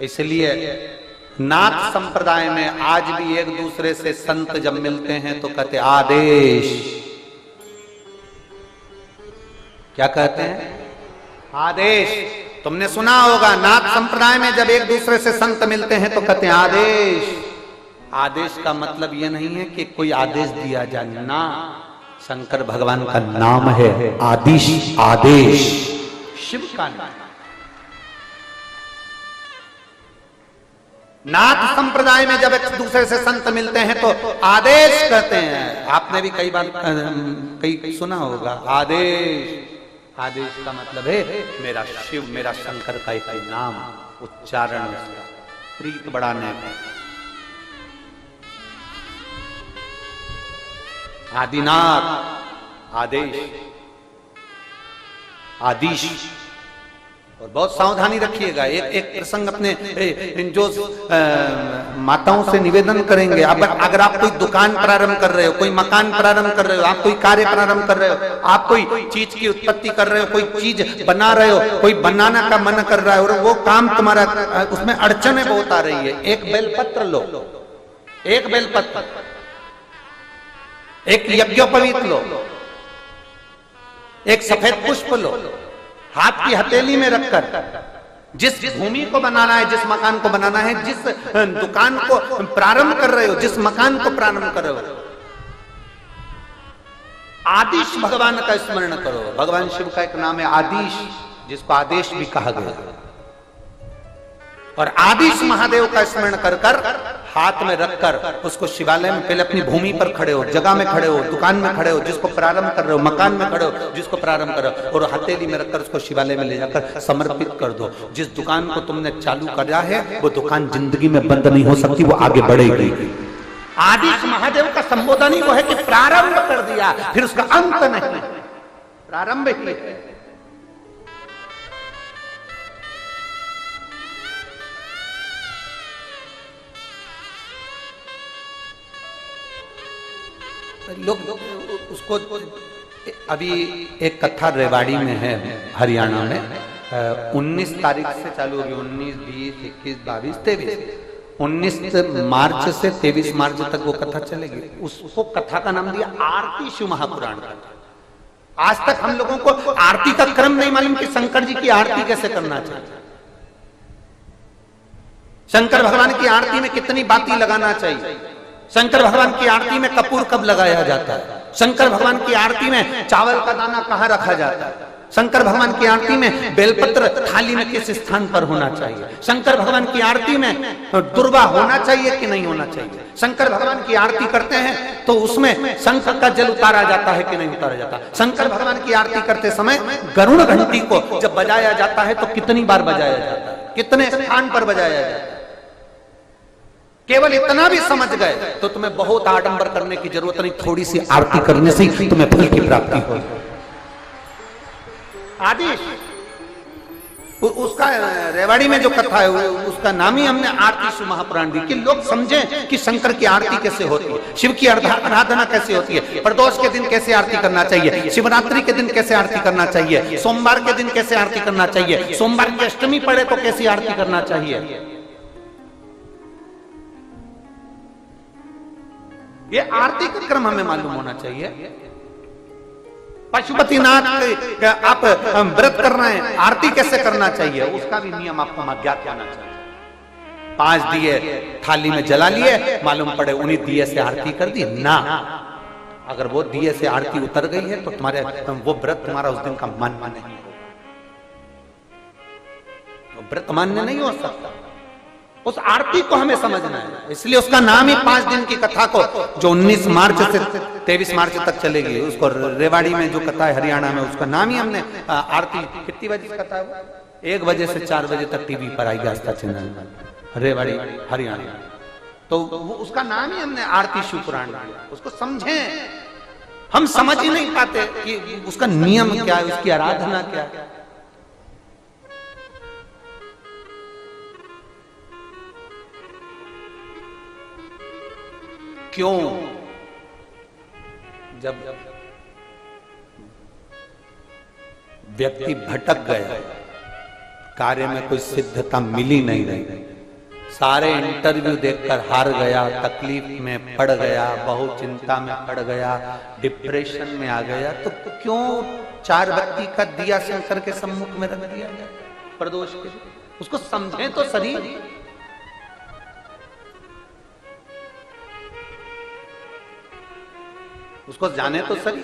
Speaker 1: इसलिए नाथ संप्रदाय में आज भी एक दूसरे से संत जब मिलते हैं तो कहते आदेश। क्या कहते हैं? आदेश। तुमने सुना होगा, नाथ संप्रदाय में जब एक दूसरे से संत मिलते हैं तो कहते हैं आदेश। आदेश का मतलब यह नहीं है कि कोई आदेश दिया जाए ना, शंकर भगवान का नाम है आदिश, आदेश शिव का नाम। नाथ संप्रदाय में जब एक दूसरे से संत मिलते हैं तो आदेश कहते हैं। आपने भी कई बार कई सुना होगा आदेश। आदेश का मतलब है मेरा शिव, मेरा शंकर का एक नाम, उच्चारण उसका, प्रीत बढ़ाने का। आदिनाथ, आदेश, आदिश। और बहुत सावधानी रखिएगा। एक प्रसंग अपने जो माताओं से निवेदन करेंगे, अब अगर आप कोई दुकान प्रारंभ कर रहे हो, कोई मकान प्रारंभ कर रहे हो, आप कोई कार्य प्रारंभ कर रहे हो, आप कोई चीज की उत्पत्ति कर रहे हो, कोई चीज बना रहे हो, कोई बनाना का मन कर रहा है और वो काम तुम्हारा, उसमें अड़चनें बहुत आ रही है, एक बेलपत्र लो, एक बेलपत्र, एक यज्ञोपवीत लो, एक सफेद पुष्प लो, हाथ की हथेली में रखकर जिस भूमि को बनाना है, जिस मकान को बनाना है, जिस दुकान को प्रारंभ कर रहे हो, जिस मकान को प्रारंभ कर रहे हो, आदिश भगवान का स्मरण करो। भगवान शिव का एक नाम है आदिश, जिसको आदेश भी कहा गया। और आदिश महादेव का स्मरण कर कर हाथ में रखकर उसको शिवालय में पहले अपनी भूमि पर खड़े हो, जगह में खड़े हो, दुकान में खड़े हो, जिसको प्रारंभ कर रहे हो, मकान में खड़े हो जिसको प्रारंभ कर रहे हो, और हथेली में रखकर उसको शिवालय में ले जाकर समर्पित कर दो। जिस दुकान को तुमने चालू किया है वो दुकान जिंदगी में बंद नहीं हो सकती, वो आगे बढ़ेगी। आदिश महादेव का संबोधन ही वो है कि प्रारंभ कर दिया, फिर उसका अंत नहीं, प्रारंभ ही है। लोग उसको, अभी एक कथा रेवाड़ी में है हरियाणा में, 19 तारीख से चालू होगी, 19, 20, 21, 22, 23, 19 मार्च से 23 मार्च तक वो कथा चलेगी। उसको कथा का नाम दिया आरती शिव महापुराण का। आज तक हम लोगों को आरती का क्रम नहीं मालूम कि शंकर जी की आरती कैसे करना चाहिए, शंकर भगवान की आरती में कितनी बाती लगाना चाहिए, शंकर भगवान की आरती में कपूर कब लगाया जाता है, शंकर भगवान की आरती में चावल का दाना कहां रखा जाता है, शंकर भगवान की आरती में बेलपत्र थाली में किस स्थान पर होना चाहिए, शंकर भगवान की आरती में दुर्वा होना चाहिए कि नहीं होना चाहिए, शंकर भगवान की आरती करते हैं तो उसमें शंख का जल उतारा जाता है कि नहीं उतारा जाता, शंकर भगवान की आरती करते समय गरुड़ घंटी को जब बजाया जाता है तो कितनी बार बजाया जाता है, कितने स्थान पर बजाया जाता है। केवल इतना भी समझ गए तो तुम्हें बहुत आडंबर करने की जरूरत नहीं, थोड़ी सी आरती करने से ही तुम्हें फल की प्राप्ति हो। आदिश उसका रेवाड़ी में जो कथा है उसका नाम ही हमने आरती शिव महापुराण दी, कि लोग समझें कि शंकर की आरती कैसे होती है, शिव की आराधना कैसे होती है, प्रदोष के दिन कैसे आरती करना चाहिए, शिवरात्रि के दिन कैसे आरती करना चाहिए, सोमवार के दिन कैसे आरती करना चाहिए, सोमवार की अष्टमी पड़े तो कैसी आरती करना चाहिए। ये आरती का क्रम हमें मालूम होना चाहिए। पशुपतिनाथ आप व्रत कर रहे हैं, आरती कैसे करना चाहिए उसका भी नियम आपको ज्ञात होना चाहिए। 5 दिए थाली में जला लिए, मालूम पड़े उन्हीं दिए से आरती कर दी ना, अगर वो दिए से आरती उतर गई है तो तुम्हारे वो व्रत तुम्हारा उस दिन का मान्य नहीं होगा, व्रत मान्य नहीं हो सकता। उस आरती को हमें समझना है, इसलिए उसका नाम ही 5 दिन की कथा को, जो 19 मार्च से 23 मार्च तक चलेगी, उसको रेवाड़ी में जो कथा है हरियाणा में, उसका नाम ही हमने आरती। कितनी बजे कथा है? 1 बजे से 4 बजे तक टीवी पर आएगी आस्था चैनल, रेवाड़ी हरियाणा, तो उसका नाम ही हमने आरती शिव पुराण दिया। उसको समझें, हम समझ ही नहीं पाते कि उसका नियम क्या है, उसकी आराधना क्या है। क्यों? जब व्यक्ति भटक गया, कार्य में कोई सिद्धता मिली नहीं रही, सारे इंटरव्यू देखकर हार गया, तकलीफ में पड़ गया, बहुत चिंता में पड़ गया, डिप्रेशन में आ गया, तो क्यों 4 बत्ती का दिया शंकर के सम्मुख में रख दिया गया प्रदोष के? उसको समझें तो सही। उसको जाने तो सही,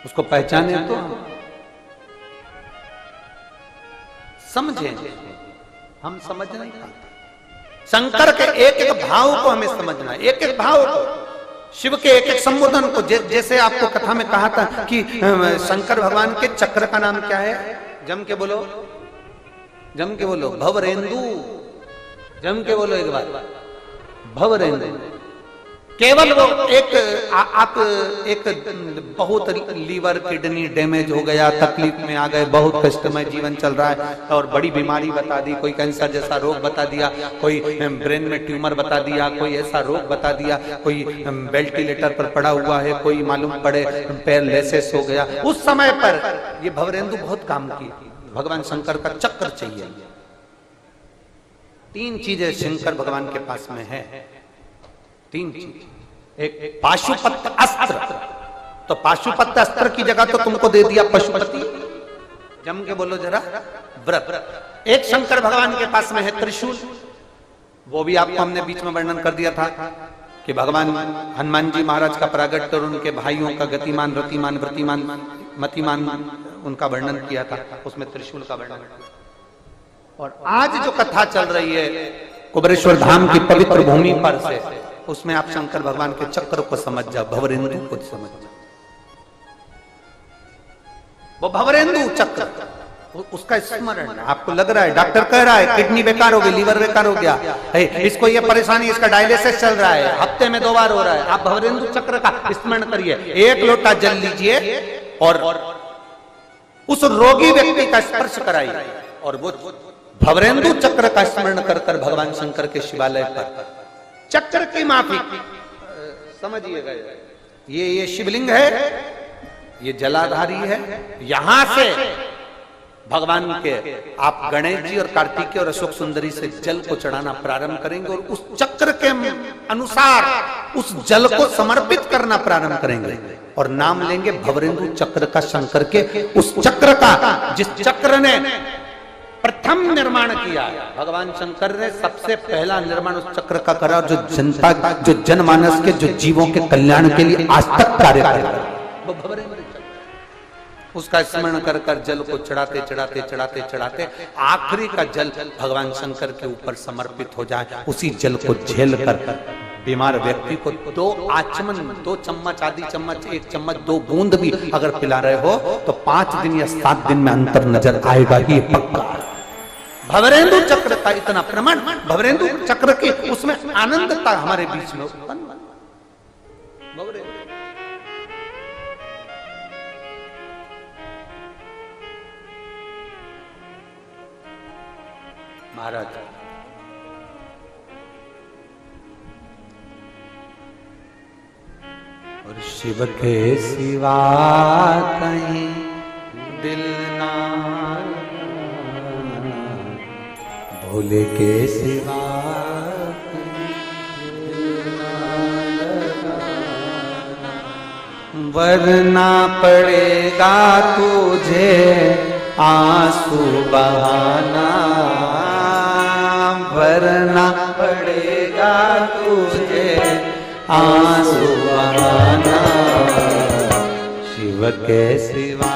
Speaker 1: उसको पहचाने तो समझें। हम समझ नहीं पाते। शंकर के एक एक भाव को हमें समझना है, एक एक भाव को, शिव के एक एक संबोधन को। जैसे आपको कथा में कहा था कि शंकर भगवान के चक्र का नाम क्या है? जम के बोलो, जम के बोलो, भवरेंदु। जम के बोलो एक बार, भवरेंदु। केवल वो आप एक बहुत लीवर किडनी डैमेज हो गया, तकलीफ में आ गए, बहुत कष्टमय जीवन चल रहा है और बड़ी बीमारी बता दी, कोई कैंसर जैसा रोग बता दिया, कोई ब्रेन में ट्यूमर बता दिया, कोई ऐसा रोग बता दिया, कोई वेंटिलेटर पर पड़ा हुआ है, कोई मालूम पड़े पैरालिसिस हो गया। उस समय पर ये भवरेंदु बहुत काम की। भगवान शंकर का चक्र चाहिए। 3 चीजें शंकर भगवान के पास में है, 3 चीज। एक पाशुपत अस्त्र, तो पाशुपत अस्त्र की जगह तो तुमको दे दिया पशुपति। जम के बोलो जरा, व्रत। एक शंकर भगवान के पास में है त्रिशूल, वो भी आपको हमने बीच में वर्णन कर दिया था कि भगवान हनुमान जी महाराज का प्रागट्य और उनके भाइयों का गतिमान, रतिमान, वृतिमान, मतिमान उनका वर्णन किया था, उसमें त्रिशूल का वर्णन। और आज जो कथा चल रही है कुबेरेश्वर धाम की पवित्र भूमि पर से, उसमें आप शंकर भगवान के चक्र को समझ जाओ, भवरेंदु को समझ जाओ। वो भवरेंदु चक्र, उसका स्मरण आपको लग रहा है, डॉक्टर कह रहा है किडनी बेकार हो गई, लीवर बेकार हो गया, इसको ये परेशानी, इसका डायलिसिस चल रहा है, हफ्ते में 2 बार हो रहा है। आप भवरेंदु चक्र का स्मरण करिए, 1 लोटा जल लीजिए और उस रोगी व्यक्ति का स्पर्श कराइए, और वो भवरेंदु चक्र का स्मरण कर कर भगवान शंकर के शिवालय पर चक्र की माफी समझिएगा। ये शिवलिंग है, ये जलाधारी है। यहां से भगवान के आप गणेश जी और कार्तिकेय और अशोक सुंदरी से जल को चढ़ाना प्रारंभ करेंगे और उस चक्र के अनुसार उस जल को समर्पित करना प्रारंभ करेंगे और नाम लेंगे भवरेंदु चक्र का, शंकर के उस चक्र का जिस चक्र ने प्रथम निर्माण किया। भगवान शंकर ने सबसे पहला निर्माण उस चक्र का करा, जो जनता, जो जनमानस के, जो जीवों के कल्याण के लिए आज तक कार्य कर रहा है, वो भवरेंदु चक्र। उसका स्मरण कर कर जल को चढ़ाते चढ़ाते चढ़ाते चढ़ाते आखिरी का जल भगवान शंकर के ऊपर समर्पित हो जाए। उसी जल को झेल कर बीमार व्यक्ति को 2 आचमन, 2 चम्मच, आधी चम्मच, 1 चम्मच, 2 बूंद भी अगर पिला रहे हो तो 5 दिन या 7 दिन में अंतर नजर आएगा ही पक्का। भवरेंदु चक्र का इतना प्रमाण, भवरेंदु चक्र के उसमें आनंदता हमारे बीच में उत्पन्न। महाराज और शिव के सिवा कहीं दिल ना, भोले के सिवा वरना पड़ेगा तुझे आंसू बहाना, वरना पड़ेगा तुझे आंसू बहाना, शिव के सिवा